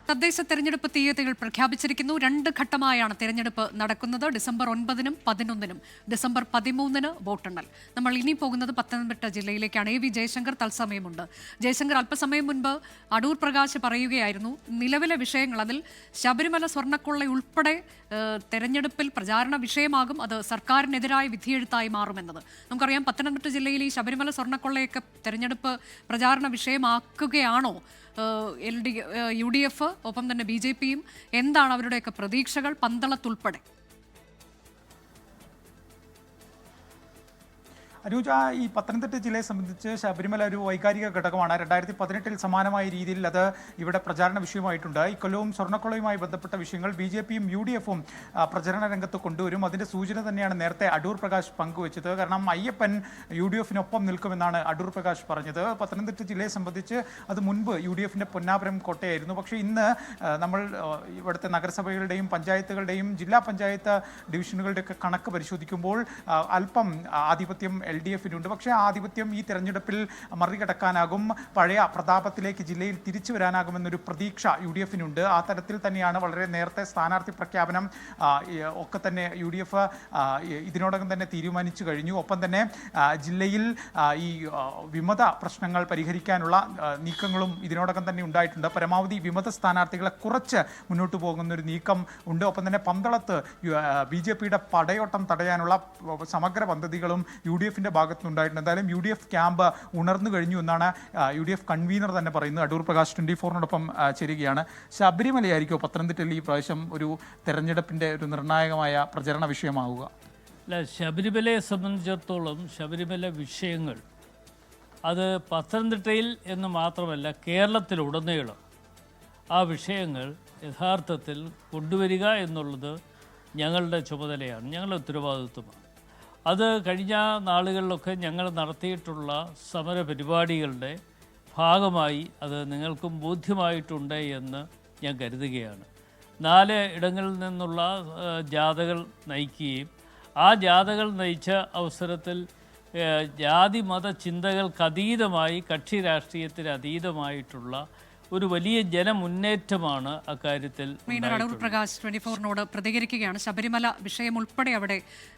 തദ്ദേശ തെരഞ്ഞെടുപ്പ് തീയതികൾ പ്രഖ്യാപിച്ചിരിക്കുന്നു. 2 ഘട്ടമായാണ് തെരഞ്ഞെടുപ്പ് നടക്കുന്നത്. ഡിസംബർ 9-നും 11-നും, ഡിസംബർ 13-ന് വോട്ടെണ്ണൽ. നമ്മൾ ഇനി പോകുന്നത് പത്തനംതിട്ട ജില്ലയിലേക്കാണ്. AV ജയശങ്കർ തത്സമയമുണ്ട്. ജയശങ്കർ, അല്പസമയം മുൻപ് അടൂർ പ്രകാശ് പറയുകയായിരുന്നു നിലവിലെ വിഷയങ്ങൾ, അതിൽ ശബരിമല സ്വർണ്ണക്കൊള്ള ഉൾപ്പെടെ തെരഞ്ഞെടുപ്പിൽ പ്രചാരണ വിഷയമാകും, അത് സർക്കാരിനെതിരായ വിധിയെഴുത്തായി മാറുമെന്നത്. നമുക്കറിയാം പത്തനംതിട്ട ജില്ലയിൽ ഈ ശബരിമല സ്വർണ്ണക്കൊള്ളയൊക്കെ തെരഞ്ഞെടുപ്പ് പ്രചാരണ വിഷയമാക്കുകയാണോ UDF, ഒപ്പം തന്നെ BJPയും? എന്താണ് അവരുടെയൊക്കെ പ്രതീക്ഷകൾ പന്തളത്തുൾപ്പെടെ? അനുജ, ഈ പത്തനംതിട്ട ജില്ലയെ സംബന്ധിച്ച് ശബരിമല ഒരു വൈകാരിക ഘടകമാണ്. 2018 സമാനമായ രീതിയിൽ അത് ഇവിടെ പ്രചാരണ വിഷയമായിട്ടുണ്ട്. ഇക്കൊല്ലവും സ്വർണ്ണക്കൊള്ളയുമായി ബന്ധപ്പെട്ട വിഷയങ്ങൾ BJPയും UDFും പ്രചരണ രംഗത്ത് കൊണ്ടുവരും. അതിൻ്റെ സൂചന തന്നെയാണ് നേരത്തെ അടൂർ പ്രകാശ് പങ്കുവച്ചത്. കാരണം അയ്യപ്പൻ UDFിനൊപ്പം നിൽക്കുമെന്നാണ് അടൂർ പ്രകാശ് പറഞ്ഞത്. പത്തനംതിട്ട ജില്ലയെ സംബന്ധിച്ച് അത് മുൻപ് UDFിൻ്റെ പൊന്നാപുരം കോട്ടയായിരുന്നു. പക്ഷേ ഇന്ന് നമ്മൾ ഇവിടുത്തെ നഗരസഭകളുടെയും പഞ്ചായത്തുകളുടെയും ജില്ലാ പഞ്ചായത്ത് ഡിവിഷനുകളുടെയൊക്കെ കണക്ക് പരിശോധിക്കുമ്പോൾ അല്പം ആധിപത്യം LDFിനുണ്ട്. പക്ഷേ ആ ആധിപത്യം ഈ തെരഞ്ഞെടുപ്പിൽ മറികടക്കാനാകും, പഴയ പ്രതാപത്തിലേക്ക് ജില്ലയിൽ തിരിച്ചു വരാനാകുമെന്നൊരു പ്രതീക്ഷ UDFിനുണ്ട്. ആ തരത്തിൽ തന്നെയാണ് വളരെ നേരത്തെ സ്ഥാനാർത്ഥി പ്രഖ്യാപനം ഒക്കെ തന്നെ UDF ഇതിനോടകം തന്നെ തീരുമാനിച്ചു കഴിഞ്ഞു. ഒപ്പം തന്നെ ജില്ലയിൽ ഈ വിമത പ്രശ്നങ്ങൾ പരിഹരിക്കാനുള്ള നീക്കങ്ങളും ഇതിനോടകം തന്നെ ഉണ്ടായിട്ടുണ്ട്. പരമാവധി വിമത സ്ഥാനാർത്ഥികളെ കുറച്ച് മുന്നോട്ട് പോകുന്നൊരു നീക്കം ഉണ്ട്. ഒപ്പം തന്നെ പന്തളത്ത് BJPയുടെ പടയോട്ടം തടയാനുള്ള സമഗ്ര പദ്ധതികളും UDFിൻ്റെ ഭാഗത്തുനിന്നുണ്ടായിട്ടുണ്ട്. എന്തായാലും UDF ക്യാമ്പ് ഉണർന്നു കഴിഞ്ഞു എന്നാണ് UDF കൺവീനർ തന്നെ പറയുന്നത്. അടൂർ പ്രകാശ് 24നോടൊപ്പം ചേരുകയാണ്. ശബരിമലയായിരിക്കും പത്തനംതിട്ടയിൽ ഈ പ്രാവശ്യം ഒരു തെരഞ്ഞെടുപ്പിൻ്റെ ഒരു നിർണായകമായ പ്രചരണ വിഷയമാവുക? അല്ല, ശബരിമലയെ സംബന്ധിച്ചിടത്തോളം ശബരിമല വിഷയങ്ങൾ അത് പത്തനംതിട്ടയിൽ എന്ന് മാത്രമല്ല കേരളത്തിലുടനീളം ആ വിഷയങ്ങൾ യഥാർത്ഥത്തിൽ കൊണ്ടുവരിക എന്നുള്ളത് ഞങ്ങളുടെ ചുമതലയാണ്, ഞങ്ങളുടെ ഉത്തരവാദിത്വമാണ്. അത് കഴിഞ്ഞ നാളുകളിലൊക്കെ ഞങ്ങൾ നടത്തിയിട്ടുള്ള സമര പരിപാടികളുടെ ഭാഗമായി അത് നിങ്ങൾക്കും ബോധ്യമായിട്ടുണ്ട് എന്ന് ഞാൻ കരുതുകയാണ്. 4 ഇടങ്ങളിൽ നിന്നുള്ള ജാഥകൾ നയിക്കുകയും ആ ജാഥകൾ നയിച്ച അവസരത്തിൽ ജാതി മത ചിന്തകൾക്കതീതമായി, കക്ഷി രാഷ്ട്രീയത്തിന് അതീതമായിട്ടുള്ള ഒരു വലിയ ജനമുന്നേറ്റമാണ് അക്കാര്യത്തിൽ. അടൂർ പ്രകാശ് 24നോട് പ്രതികരിക്കുകയാണ്. ശബരിമല വിഷയം ഉൾപ്പെടെ അവിടെ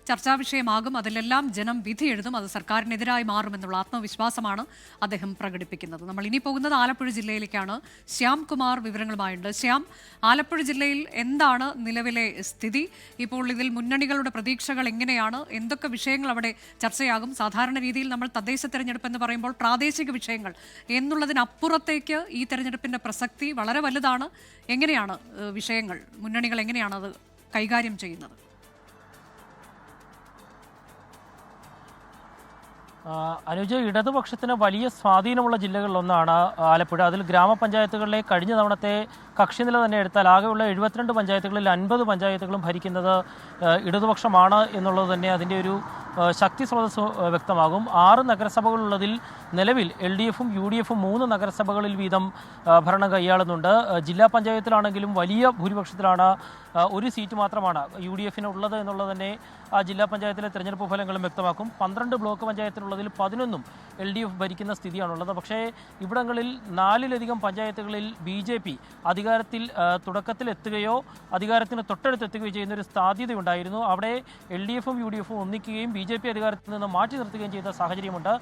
ചർച്ചാ വിഷയമാകും, അതിലെല്ലാം ജനം വിധി എഴുതും, അത് സർക്കാരിനെതിരായി മാറുമെന്നുള്ള ആത്മവിശ്വാസമാണ് അദ്ദേഹം പ്രകടിപ്പിക്കുന്നത്. നമ്മൾ ഇനി പോകുന്നത് ആലപ്പുഴ ജില്ലയിലേക്കാണ്. ശ്യാം കുമാർ വിവരങ്ങളുമായുണ്ട്. ശ്യാം, ആലപ്പുഴ ജില്ലയിൽ എന്താണ് നിലവിലെ സ്ഥിതി? ഇപ്പോൾ ഇതിൽ മുന്നണികളുടെ പ്രതീക്ഷകൾ എങ്ങനെയാണ്? എന്തൊക്കെ വിഷയങ്ങൾ അവിടെ ചർച്ചയാകും? സാധാരണ രീതിയിൽ നമ്മൾ തദ്ദേശ തെരഞ്ഞെടുപ്പ് എന്ന് പറയുമ്പോൾ പ്രാദേശിക വിഷയങ്ങൾ എന്നുള്ളതിനപ്പുറത്തേക്ക് ഈ തെരഞ്ഞെടുപ്പിന്റെ പ്രസക്തി വളരെ വലുതാണ്. എങ്ങനെയാണ് വിഷയങ്ങൾ, മുന്നണികൾ എങ്ങനെയാണ് അത് കൈകാര്യം ചെയ്യുന്നത്? അനുജ, ഇടതുപക്ഷത്തിന് വലിയ സ്വാധീനമുള്ള ജില്ലകളിലൊന്നാണ് ആലപ്പുഴ. അതിൽ ഗ്രാമപഞ്ചായത്തുകളിലെ കഴിഞ്ഞ തവണത്തെ കക്ഷിനില തന്നെ എടുത്താൽ ആകെയുള്ള 72 പഞ്ചായത്തുകളിൽ 50 പഞ്ചായത്തുകളും ഭരിക്കുന്നത് ഇടതുപക്ഷമാണ് എന്നുള്ളത് തന്നെ അതിൻ്റെ ഒരു ശക്തി സ്രോതസ് വ്യക്തമാകും. 6 നഗരസഭകളുള്ളതിൽ നിലവിൽ LDFും UDFും 3 നഗരസഭകളിൽ വീതം ഭരണം കൈയാളുന്നുണ്ട്. ജില്ലാ പഞ്ചായത്തിലാണെങ്കിലും വലിയ ഭൂരിപക്ഷത്തിലാണ്, 1 സീറ്റ് മാത്രമാണ് UDFിന് ഉള്ളത് എന്നുള്ളത് തന്നെ ആ ജില്ലാ പഞ്ചായത്തിലെ തെരഞ്ഞെടുപ്പ് ഫലങ്ങളും വ്യക്തമാക്കും. 12 ബ്ലോക്ക് പഞ്ചായത്തിലുള്ളതിൽ 11ഉം LDF ഭരിക്കുന്ന സ്ഥിതിയാണുള്ളത്. പക്ഷേ ഇവിടങ്ങളിൽ 4-ലധികം പഞ്ചായത്തുകളിൽ BJP അധികാരത്തിൽ തുടക്കത്തിൽ എത്തുകയോ അധികാരത്തിന് തൊട്ടടുത്തെത്തുകയോ ചെയ്യുന്നൊരു സാധ്യതയുണ്ടായിരുന്നു. അവിടെ LDFും UDFും ഒന്നിക്കുകയും BJP അധികാരത്തിൽ നിന്ന് മാറ്റി നിർത്തുകയും ചെയ്ത സാഹചര്യമുണ്ട്.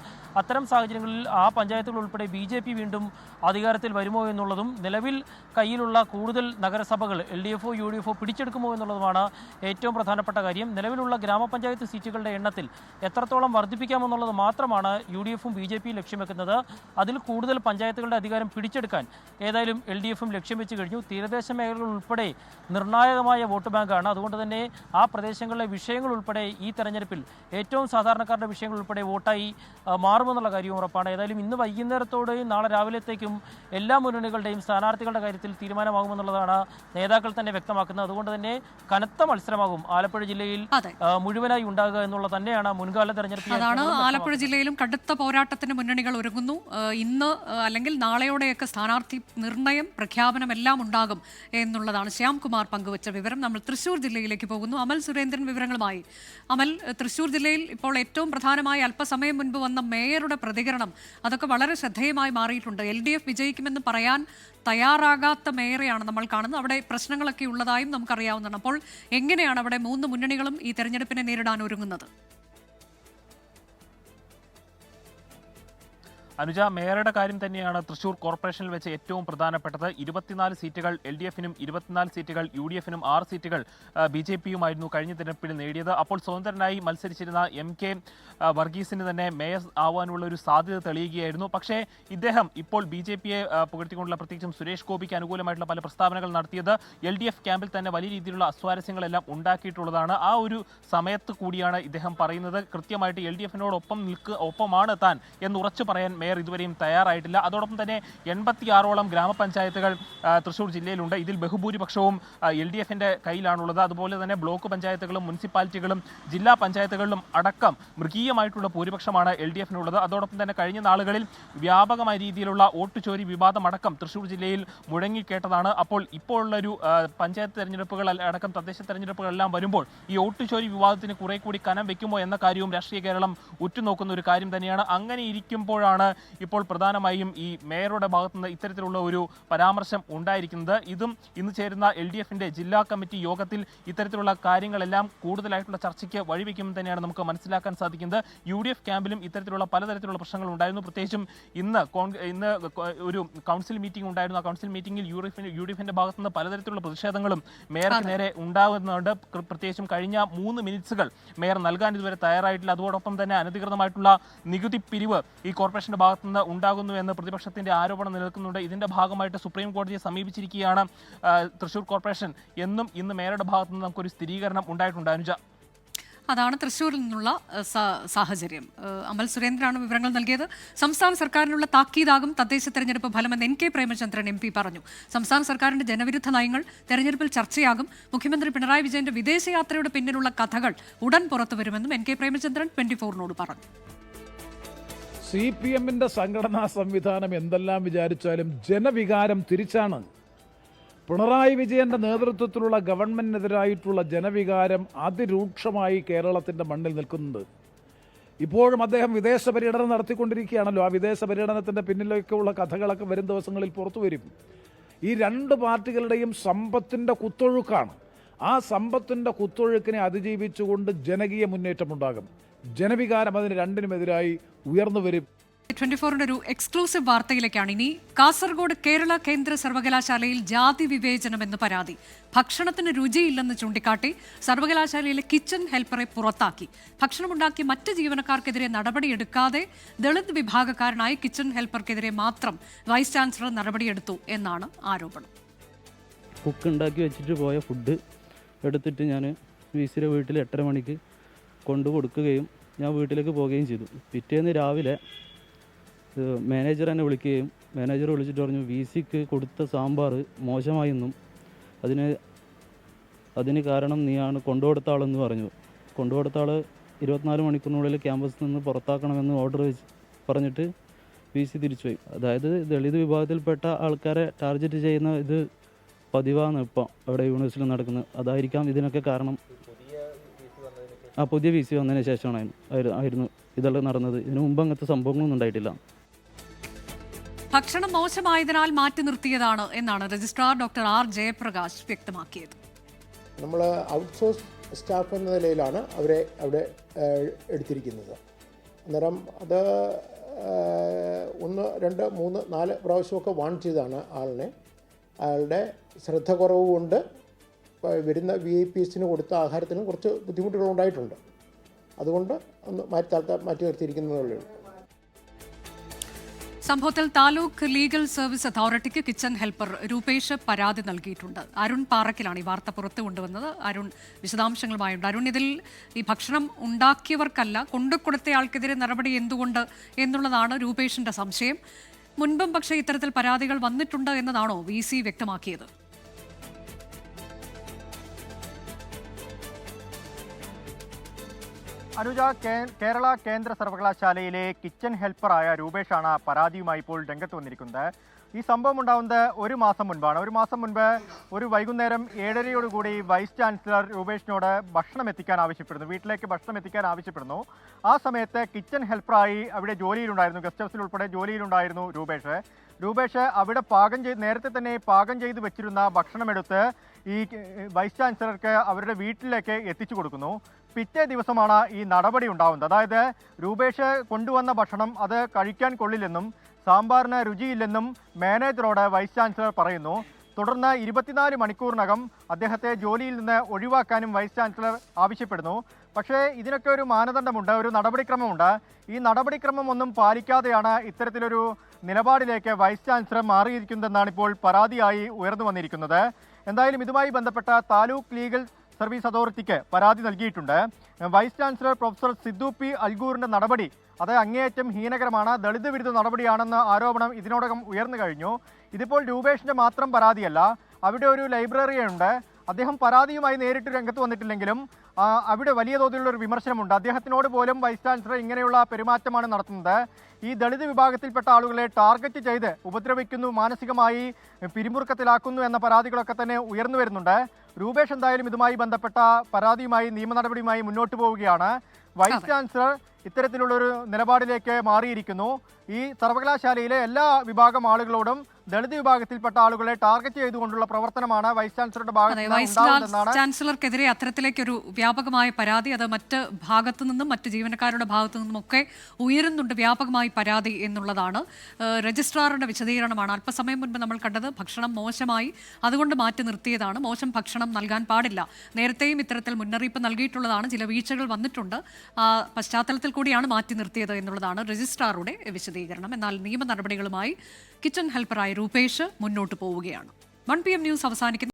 അത്തരം സാഹചര്യങ്ങളിൽ ആ പഞ്ചായത്തുകൾ ഉൾപ്പെടെ BJP വീണ്ടും അധികാരത്തിൽ വരുമോ എന്നുള്ളതും നിലവിൽ കയ്യിലുള്ള കൂടുതൽ നഗരസഭകൾ LDFോ UDFോ പിടിച്ചെടുക്കുമോ എന്നുള്ളതുമാണ് ഏറ്റവും പ്രധാനപ്പെട്ട കാര്യം. നിലവിലുള്ള ഗ്രാമപഞ്ചായത്ത് സീറ്റുകളുടെ എണ്ണത്തിൽ എത്രത്തോളം വർദ്ധിപ്പിക്കാമെന്നുള്ളത് മാത്രമാണ് UDFും BJPയും ലക്ഷ്യം വെക്കുന്നത്. അതിൽ കൂടുതൽ പഞ്ചായത്തുകളുടെ അധികാരം പിടിച്ചെടുക്കാൻ ഏതായാലും LDFും ലക്ഷ്യം വെച്ച് കഴിഞ്ഞു. തീരദേശ മേഖലകൾ ഉൾപ്പെടെ നിർണായകമായ വോട്ട് ബാങ്കാണ്. അതുകൊണ്ട് തന്നെ ആ പ്രദേശങ്ങളിലെ വിഷയങ്ങൾ ഉൾപ്പെടെ ഈ തെരഞ്ഞെടുപ്പിൽ ഏറ്റവും സാധാരണക്കാരുടെ വിഷയങ്ങൾ ഉൾപ്പെടെ വോട്ടായി മാറുമെന്നുള്ള കാര്യവും ഉറപ്പാണ്. ഏതായാലും ഇന്ന് വൈകുന്നേരത്തോടെയും നാളെ രാവിലത്തേക്കും എല്ലാ മുന്നണികളുടെയും സ്ഥാനാർത്ഥികളുടെ കാര്യത്തിൽ തീരുമാനമാകുമെന്നുള്ളതാണ് നേതാക്കൾ തന്നെ വ്യക്തമാക്കുന്നത്. അതുകൊണ്ട് തന്നെ കനത്ത മത്സരമാകും ആലപ്പുഴ ജില്ലയിൽ മുഴുവനായി ഉണ്ടാകുക എന്നുള്ളത് തന്നെയാണ് മുൻകാല തെരഞ്ഞെടുപ്പ്. അതാണ് ആലപ്പുഴ ജില്ലയിലും കടുത്ത പോരാട്ടത്തിന് മുന്നണികൾ ഒരുങ്ങുന്നു. ഇന്ന് അല്ലെങ്കിൽ നാളെയോടെയൊക്കെ സ്ഥാനാർത്ഥി നിർണയം, പ്രഖ്യാപനം എല്ലാം ഉണ്ടാകും എന്നുള്ളതാണ് ശ്യാം കുമാർ പങ്കുവച്ച വിവരം. നമ്മൾ തൃശ്ശൂർ ജില്ലയിലേക്ക് പോകുന്നു. അമൽ സുരേന്ദ്രൻ വിവരങ്ങളുമായി. അമൽ, തൃശ്ശൂർ ജില്ലയിൽ ഇപ്പോൾ ഏറ്റവും പ്രധാനമായി അല്പസമയം മുൻപ് വന്ന മേയറുടെ പ്രതികരണം, അതൊക്കെ വളരെ ശ്രദ്ധേയമായി മാറിയിട്ടുണ്ട്. LDF വിജയിക്കുമെന്ന് പറയാൻ തയ്യാറാകാത്ത മേയറെയാണ് നമ്മൾ കാണുന്നത്. അവിടെ പ്രശ്നങ്ങളൊക്കെ ഉള്ളതായും നമുക്കറിയാവുന്നതാണ്. അപ്പോൾ എങ്ങനെയാണ് അവിടെ 3 മുന്നണികളും ഈ തെരഞ്ഞെടുപ്പിനെ നേരിടാൻ ഒരുങ്ങുന്നത്? അനുജ, മേയറുടെ കാര്യം തന്നെയാണ് തൃശൂർ കോർപ്പറേഷനിൽ വെച്ച് ഏറ്റവും പ്രധാനപ്പെട്ടത്. 24 സീറ്റുകൾ LDF-നും 24 സീറ്റുകൾ UDF-നും 6 സീറ്റുകൾ BJP-യുമായിരുന്നു കഴിഞ്ഞ തിരഞ്ഞെടുപ്പിൽ നേടിയത്. അപ്പോൾ സ്വതന്ത്രനായി മത്സരിച്ചിരുന്ന MK വർഗീസിന് തന്നെ മേയർ ആവാനുള്ള ഒരു സാധ്യത തെളിയുകയായിരുന്നു. പക്ഷേ ഇദ്ദേഹം ഇപ്പോൾ BJP-യെ പുകഴ്ത്തിക്കൊണ്ടുള്ള, പ്രത്യേകിച്ചും സുരേഷ് ഗോപിക്ക് അനുകൂലമായിട്ടുള്ള പല പ്രസ്താവനകൾ നടത്തിയത് LDF ക്യാമ്പിൽ തന്നെ വലിയ രീതിയിലുള്ള അസ്വാരസ്യങ്ങളെല്ലാം ഉണ്ടാക്കിയിട്ടുള്ളതാണ്. ആ ഒരു സമയത്ത് കൂടിയാണ് ഇദ്ദേഹം പറയുന്നത് കൃത്യമായിട്ട് LDF-നോടൊപ്പം ഒപ്പമാണ് താൻ എന്ന് ഉറച്ചു പറയാൻ മേയർ ഇതുവരെയും തയ്യാറായിട്ടില്ല. അതോടൊപ്പം തന്നെ 86ഓളം ഗ്രാമപഞ്ചായത്തുകൾ തൃശ്ശൂർ ജില്ലയിലുണ്ട്. ഇതിൽ ബഹുഭൂരിപക്ഷവും LDF-ന്റെ കയ്യിലാണുള്ളത്. അതുപോലെ തന്നെ ബ്ലോക്ക് പഞ്ചായത്തുകളും മുനിസിപ്പാലിറ്റികളും ജില്ലാ പഞ്ചായത്തുകളിലും അടക്കം മൃഗീയമായിട്ടുള്ള ഭൂരിപക്ഷമാണ് LDF-നുള്ളത്. അതോടൊപ്പം തന്നെ കഴിഞ്ഞ നാളുകളിൽ വ്യാപകമായ രീതിയിലുള്ള വോട്ടുചോരി വിവാദം അടക്കം തൃശ്ശൂർ ജില്ലയിൽ മുഴങ്ങിക്കേട്ടതാണ്. അപ്പോൾ ഇപ്പോഴുള്ളൊരു പഞ്ചായത്ത് തെരഞ്ഞെടുപ്പുകൾ അടക്കം തദ്ദേശ തെരഞ്ഞെടുപ്പുകളെല്ലാം വരുമ്പോൾ ഈ വോട്ടുചോരി വിവാദത്തിന് കുറെ കൂടി കനം വെക്കുമോ എന്ന കാര്യവും രാഷ്ട്രീയ കേരളം ഉറ്റുനോക്കുന്ന ഒരു കാര്യം തന്നെയാണ്. അങ്ങനെ ഇരിക്കുമ്പോഴാണ് ഇപ്പോൾ പ്രധാനമായും ഈ മേയറുടെ ഭാഗത്തുനിന്ന് ഇത്തരത്തിലുള്ള ഒരു പരാമർശം ഉണ്ടായിരിക്കുന്നത്. ഇതും ഇന്ന് ചേരുന്ന LDF-ന്റെ ജില്ലാ കമ്മിറ്റി യോഗത്തിൽ ഇത്തരത്തിലുള്ള കാര്യങ്ങളെല്ലാം കൂടുതലായിട്ടുള്ള ചർച്ചയ്ക്ക് വഴിവെക്കുമെന്ന് തന്നെയാണ് നമുക്ക് മനസ്സിലാക്കാൻ സാധിക്കുന്നത്. UDF ക്യാമ്പിലും ഇത്തരത്തിലുള്ള പലതരത്തിലുള്ള പ്രശ്നങ്ങൾ ഉണ്ടായിരുന്നു. പ്രത്യേകിച്ചും ഇന്ന് ഒരു കൗൺസിൽ മീറ്റിംഗ് ഉണ്ടായിരുന്നു. ആ കൗൺസിൽ മീറ്റിംഗിൽ UDF-ന്റെ ഭാഗത്തുനിന്ന് പലതരത്തിലുള്ള പ്രതിഷേധങ്ങളും മേയർക്ക് നേരെ ഉണ്ടാകുന്നുണ്ട്. പ്രത്യേകിച്ചും കഴിഞ്ഞ 3 മിനിറ്റ്സുകൾ മേയർ നൽകാൻ ഇതുവരെ തയ്യാറായിട്ടില്ല. അതോടൊപ്പം തന്നെ അനധികൃതമായിട്ടുള്ള നികുതി പിരിവ് ഈ കോർപ്പറേഷന്റെ ഭാഗത്തുനിന്ന് ഉണ്ടാകുന്നു എന്ന് പ്രതിപക്ഷത്തിന്റെ ആരോപണം നിലനിൽക്കുന്നുണ്ട്. ഇതിന്റെ ഭാഗമായിട്ട് സുപ്രീം കോടതിയെ സമീപിച്ചിരിക്കുകയാണ് തൃശൂർ കോർപ്പറേഷൻ എന്നും ഇന്ന് മേയറുടെ ഭാഗത്തുനിന്ന് നമുക്കൊരു സ്ഥിരീകരണം ഉണ്ടായിട്ടുണ്ട്. അനുജ, അതാണ് തൃശ്ശൂരിൽ നിന്നുള്ള സാഹചര്യം. അമൽ സുരേന്ദ്രനാണ് വിവരങ്ങൾ നൽകിയത്. സംസ്ഥാന സർക്കാരിനുള്ള താക്കീതാകും തദ്ദേശ തെരഞ്ഞെടുപ്പ് ഫലമെന്ന് NK പ്രേമചന്ദ്രൻ MP പറഞ്ഞു. സംസ്ഥാന സർക്കാരിന്റെ ജനവിരുദ്ധ നയങ്ങൾ തെരഞ്ഞെടുപ്പിൽ ചർച്ചയാകും. മുഖ്യമന്ത്രി പിണറായി വിജയന്റെ വിദേശയാത്രയുടെ പിന്നിലുള്ള കഥകൾ ഉടൻ പുറത്തുവരുമെന്നും NK പ്രേമചന്ദ്രൻ 24നോട് പറഞ്ഞു. CPM-ന്റെ സംഘടനാ സംവിധാനം എന്തെല്ലാം വിചാരിച്ചാലും ജനവികാരം തിരിച്ചാണ്. പിണറായി വിജയന്റെ നേതൃത്വത്തിലുള്ള ഗവൺമെന്റിനെതിരായിട്ടുള്ള ജനവികാരം അതിരൂക്ഷമായി കേരളത്തിന്റെ മണ്ണിൽ നിൽക്കുന്നുണ്ട്. ഇപ്പോഴും അദ്ദേഹം വിദേശ പര്യടനം നടത്തിക്കൊണ്ടിരിക്കുകയാണല്ലോ. ആ വിദേശ പര്യടനത്തിന്റെ പിന്നിലേക്കുള്ള കഥകളൊക്കെ വരും ദിവസങ്ങളിൽ പുറത്തു വരും. ഈ രണ്ട് പാർട്ടികളുടെയും സമ്പത്തിന്റെ കുത്തൊഴുക്കാണ്. ആ സമ്പത്തിന്റെ കുത്തൊഴുക്കിനെ അതിജീവിച്ചുകൊണ്ട് ജനകീയ മുന്നേറ്റമുണ്ടാകും. ജനവികാരം അതിന് രണ്ടിനുമെതിരായി ഉയർന്നു വരും. 24ന്റെ ഒരു എക്സ്ക്ലൂസീവ് വാർത്തയിലേക്കാണ് ഇനി. കാസർഗോഡ് കേരള കേന്ദ്ര സർവകലാശാലയിൽ ജാതി വിവേചനമെന്ന് പരാതി. ഭക്ഷണത്തിന് രുചിയില്ലെന്ന് ചൂണ്ടിക്കാട്ടി സർവകലാശാലയിലെ കിച്ചൺ ഹെൽപ്പറെ പുറത്താക്കി. ഭക്ഷണമുണ്ടാക്കി മറ്റ് ജീവനക്കാർക്കെതിരെ നടപടിയെടുക്കാതെ ദളിത് വിഭാഗക്കാരനായ കിച്ചൺ ഹെൽപ്പർക്കെതിരെ മാത്രം വൈസ് ചാൻസലർ നടപടിയെടുത്തു എന്നാണ് ആരോപണം. കുക്ക് ഉണ്ടാക്കി വെച്ചിട്ട് പോയ ഫുഡ് എടുത്തിട്ട് ഞാൻ VC-യുടെ വീട്ടിൽ 8:30 മണിക്ക് കൊണ്ടു കൊടുക്കുകയും ഞാൻ വീട്ടിലേക്ക് പോവുകയും ചെയ്തു. പിറ്റേന്ന് രാവിലെ മാനേജർ എന്നെ വിളിക്കുകയും മാനേജർ വിളിച്ചിട്ട് പറഞ്ഞു VC-ക്ക് കൊടുത്ത സാമ്പാർ മോശമായെന്നും അതിന് കാരണം നീയാണ് കൊണ്ടുകൊടുത്ത ആളെന്ന് പറഞ്ഞു. കൊണ്ടുകൊടുത്ത ആൾ 24 മണിക്കൂറിനുള്ളിൽ ക്യാമ്പസിൽ നിന്ന് പുറത്താക്കണമെന്ന് ഓർഡർ പറഞ്ഞിട്ട് VC തിരിച്ചുപോയി. അതായത് ദളിത് വിഭാഗത്തിൽപ്പെട്ട ആൾക്കാരെ ടാർഗറ്റ് ചെയ്യുന്ന ഇത് പതിവാണ് ഇപ്പം അവിടെ യൂണിവേഴ്സിറ്റിയിൽ നടക്കുന്നത്. അതായിരിക്കാം ഇതിനൊക്കെ കാരണം. പുതിയ VC വന്നതിന് ശേഷമായിരുന്നു ഇതെല്ലാം നടന്നത്. ഇതിനു മുമ്പ് അങ്ങനത്തെ സംഭവങ്ങളൊന്നും ഉണ്ടായിട്ടില്ല. ഭക്ഷണം മോശമായതിനാൽ മാറ്റി നിർത്തിയതാണ് എന്നാണ് രജിസ്ട്രാർ ഡോക്ടർ R ജയപ്രകാശ് വ്യക്തമാക്കിയത്. നമ്മൾ ഔട്ട്സോഴ്സ് സ്റ്റാഫ് എന്ന നിലയിലാണ് അവരെ അവിടെ എടുത്തിരിക്കുന്നത്. അന്നേരം അത് 1, 2, 3, 4 പ്രാവശ്യമൊക്കെ വാൺ ചെയ്താണ് ആളിനെ. അയാളുടെ ശ്രദ്ധ കുറവുകൊണ്ട് വരുന്ന VIPsന് കൊടുത്ത ആഹാരത്തിനും കുറച്ച് ബുദ്ധിമുട്ടുകൾ ഉണ്ടായിട്ടുണ്ട്. അതുകൊണ്ട് ഒന്ന് മാറ്റി നിർത്തിയിരിക്കുന്നതേ. സംഭവത്തിൽ താലൂക്ക് ലീഗൽ സർവീസ് അതോറിറ്റിക്ക് കിച്ചൺ ഹെൽപ്പർ രൂപേഷ് പരാതി നൽകിയിട്ടുണ്ട്. അരുൺ പാറക്കിലാണ് ഈ വാർത്ത പുറത്തു കൊണ്ടുവന്നത്. അരുൺ വിശദാംശങ്ങളുമായുണ്ട്. അരുൺ, ഇതിൽ ഈ ഭക്ഷണം ഉണ്ടാക്കിയവർക്കല്ല കൊണ്ടുകൊടുത്തയാൾക്കെതിരെ നടപടി എന്തുകൊണ്ട് എന്നുള്ളതാണ് രൂപേഷിന്റെ സംശയം. മുൻപും പക്ഷേ ഇത്തരത്തിൽ പരാതികൾ വന്നിട്ടുണ്ട് എന്നതാണോ VC വ്യക്തമാക്കിയത്? അനുജ, കേരള കേന്ദ്ര സർവകലാശാലയിലെ കിച്ചൺ ഹെൽപ്പറായ രൂപേഷാണ് പരാതിയുമായി ഇപ്പോൾ രംഗത്ത് വന്നിരിക്കുന്നത്. ഈ സംഭവം ഉണ്ടാകുന്നത് 1 മാസം മുൻപാണ്. 1 മാസം മുൻപ് ഒരു വൈകുന്നേരം 7:30യോടുകൂടി വൈസ് ചാൻസലർ രൂപേഷിനോട് ഭക്ഷണം എത്തിക്കാൻ ആവശ്യപ്പെടുന്നു, വീട്ടിലേക്ക് ഭക്ഷണം എത്തിക്കാൻ ആവശ്യപ്പെടുന്നു. ആ സമയത്ത് കിച്ചൺ ഹെൽപ്പറായി അവിടെ ജോലിയിലുണ്ടായിരുന്നു, ഗസ്റ്റ് ഹൗസിൽ ഉൾപ്പെടെ ജോലിയിലുണ്ടായിരുന്നു രൂപേഷ് അവിടെ നേരത്തെ തന്നെ പാകം ചെയ്ത് വെച്ചിരുന്ന ഭക്ഷണമെടുത്ത് ഈ വൈസ് ചാൻസലർക്ക് അവരുടെ വീട്ടിലേക്ക് എത്തിച്ചു കൊടുക്കുന്നു. പിറ്റേ ദിവസമാണ് ഈ നടപടി ഉണ്ടാവുന്നത്. അതായത് രൂപേഷ് കൊണ്ടുവന്ന ഭക്ഷണം അത് കഴിക്കാൻ കൊള്ളില്ലെന്നും സാമ്പാറിന് രുചിയില്ലെന്നും മാനേജറോട് വൈസ് ചാൻസലർ പറയുന്നു. തുടർന്ന് 24 മണിക്കൂറിനകം അദ്ദേഹത്തെ ജോലിയിൽ നിന്ന് ഒഴിവാക്കാനും വൈസ് ചാൻസലർ ആവശ്യപ്പെടുന്നു. പക്ഷേ ഇതിനൊക്കെ ഒരു മാനദണ്ഡമുണ്ട്, ഒരു നടപടിക്രമമുണ്ട്. ഈ നടപടിക്രമം ഒന്നും പാലിക്കാതെയാണ് ഇത്തരത്തിലൊരു നിലപാടിലേക്ക് വൈസ് ചാൻസലർ മാറിയിരിക്കുന്നതെന്നാണ് ഇപ്പോൾ പരാതിയായി ഉയർന്നു വന്നിരിക്കുന്നത്. എന്തായാലും ഇതുമായി ബന്ധപ്പെട്ട താലൂക്ക് ലീഗൽ സർവീസ് അതോറിറ്റിക്ക് പരാതി നൽകിയിട്ടുണ്ട്. Vice chancellor professor Siddu P അൽഗൂറിന്റെ നടപടി അത് അങ്ങേയറ്റം ഹീനകരമാണ്, ദളിത് വിരുദ്ധ നടപടിയാണെന്ന ആരോപണം ഇതിനോടകം ഉയർന്നു കഴിഞ്ഞു. ഇതിപ്പോൾ രൂപേഷിന്റെ മാത്രം പരാതിയല്ല, അവിടെ ഒരു ലൈബ്രറിയുണ്ട്. അദ്ദേഹം പരാതിയുമായി നേരിട്ട് രംഗത്ത് വന്നിട്ടില്ലെങ്കിലും അവിടെ വലിയ തോതിലുള്ള ഒരു വിമർശനമുണ്ട്. അദ്ദേഹത്തിനോട് പോലും വൈസ് ചാൻസലർ ഇങ്ങനെയുള്ള പെരുമാറ്റമാണ് നടത്തുന്നത്. ഈ ദളിത് വിഭാഗത്തിൽപ്പെട്ട ആളുകളെ ടാർഗറ്റ് ചെയ്ത് ഉപദ്രവിക്കുന്നു, മാനസികമായി പിരിമുറുക്കത്തിലാക്കുന്നു എന്ന പരാതികളൊക്കെ തന്നെ ഉയർന്നു വരുന്നുണ്ട്. രൂപേഷ് എന്തായാലും ഇതുമായി ബന്ധപ്പെട്ട പരാതിയുമായി നിയമ നടപടിയുമായി മുന്നോട്ട് പോവുകയാണ്. വൈസ് ചാൻസലർ ഇത്തരത്തിലുള്ളൊരു നിലപാടിലേക്ക് മാറിയിരിക്കുന്നു. ഈ സർവകലാശാലയിലെ എല്ലാ വിഭാഗം ആളുകളോടും ദളിത് വിഭാഗത്തിൽപ്പെട്ട ആളുകളെ ടാർഗറ്റ് ചെയ്തുകൊണ്ടുള്ള പ്രവർത്തനമാണ് വൈസ് ചാൻസലറുടെ ഭാഗത്ത് ചാൻസലർക്കെതിരെ അത്തരത്തിലേക്കൊരു വ്യാപകമായ പരാതി അത് മറ്റ് ഭാഗത്തു നിന്നും മറ്റ് ജീവനക്കാരുടെ ഭാഗത്തു നിന്നും ഒക്കെ ഉയരുന്നുണ്ട്. വ്യാപകമായി പരാതി എന്നുള്ളതാണ്. രജിസ്ട്രാറിന്റെ വിശദീകരണമാണ് അല്പസമയം മുൻപ് നമ്മൾ കണ്ടത്. ഭക്ഷണം മോശമായി, അതുകൊണ്ട് മാറ്റി നിർത്തിയതാണ്. മോശം ഭക്ഷണം നൽകാൻ പാടില്ല. നേരത്തെയും ഇത്തരത്തിൽ മുന്നറിയിപ്പ് നൽകിയിട്ടുള്ളതാണ്. ചില വീഴ്ചകൾ വന്നിട്ടുണ്ട്. പശ്ചാത്തലത്തിൽ കൂടിയാണ് മാറ്റി നിർത്തിയത് എന്നുള്ളതാണ് രജിസ്ട്രാറുടെ വിശദീകരണം. എന്നാൽ നിയമ നടപടികളുമായി കിച്ചൺ ഹെൽപ്പറായ രൂപേഷ് മുന്നോട്ട് പോവുകയാണ്. 1 PM ന്യൂസ് അവസാനിക്കുന്നു.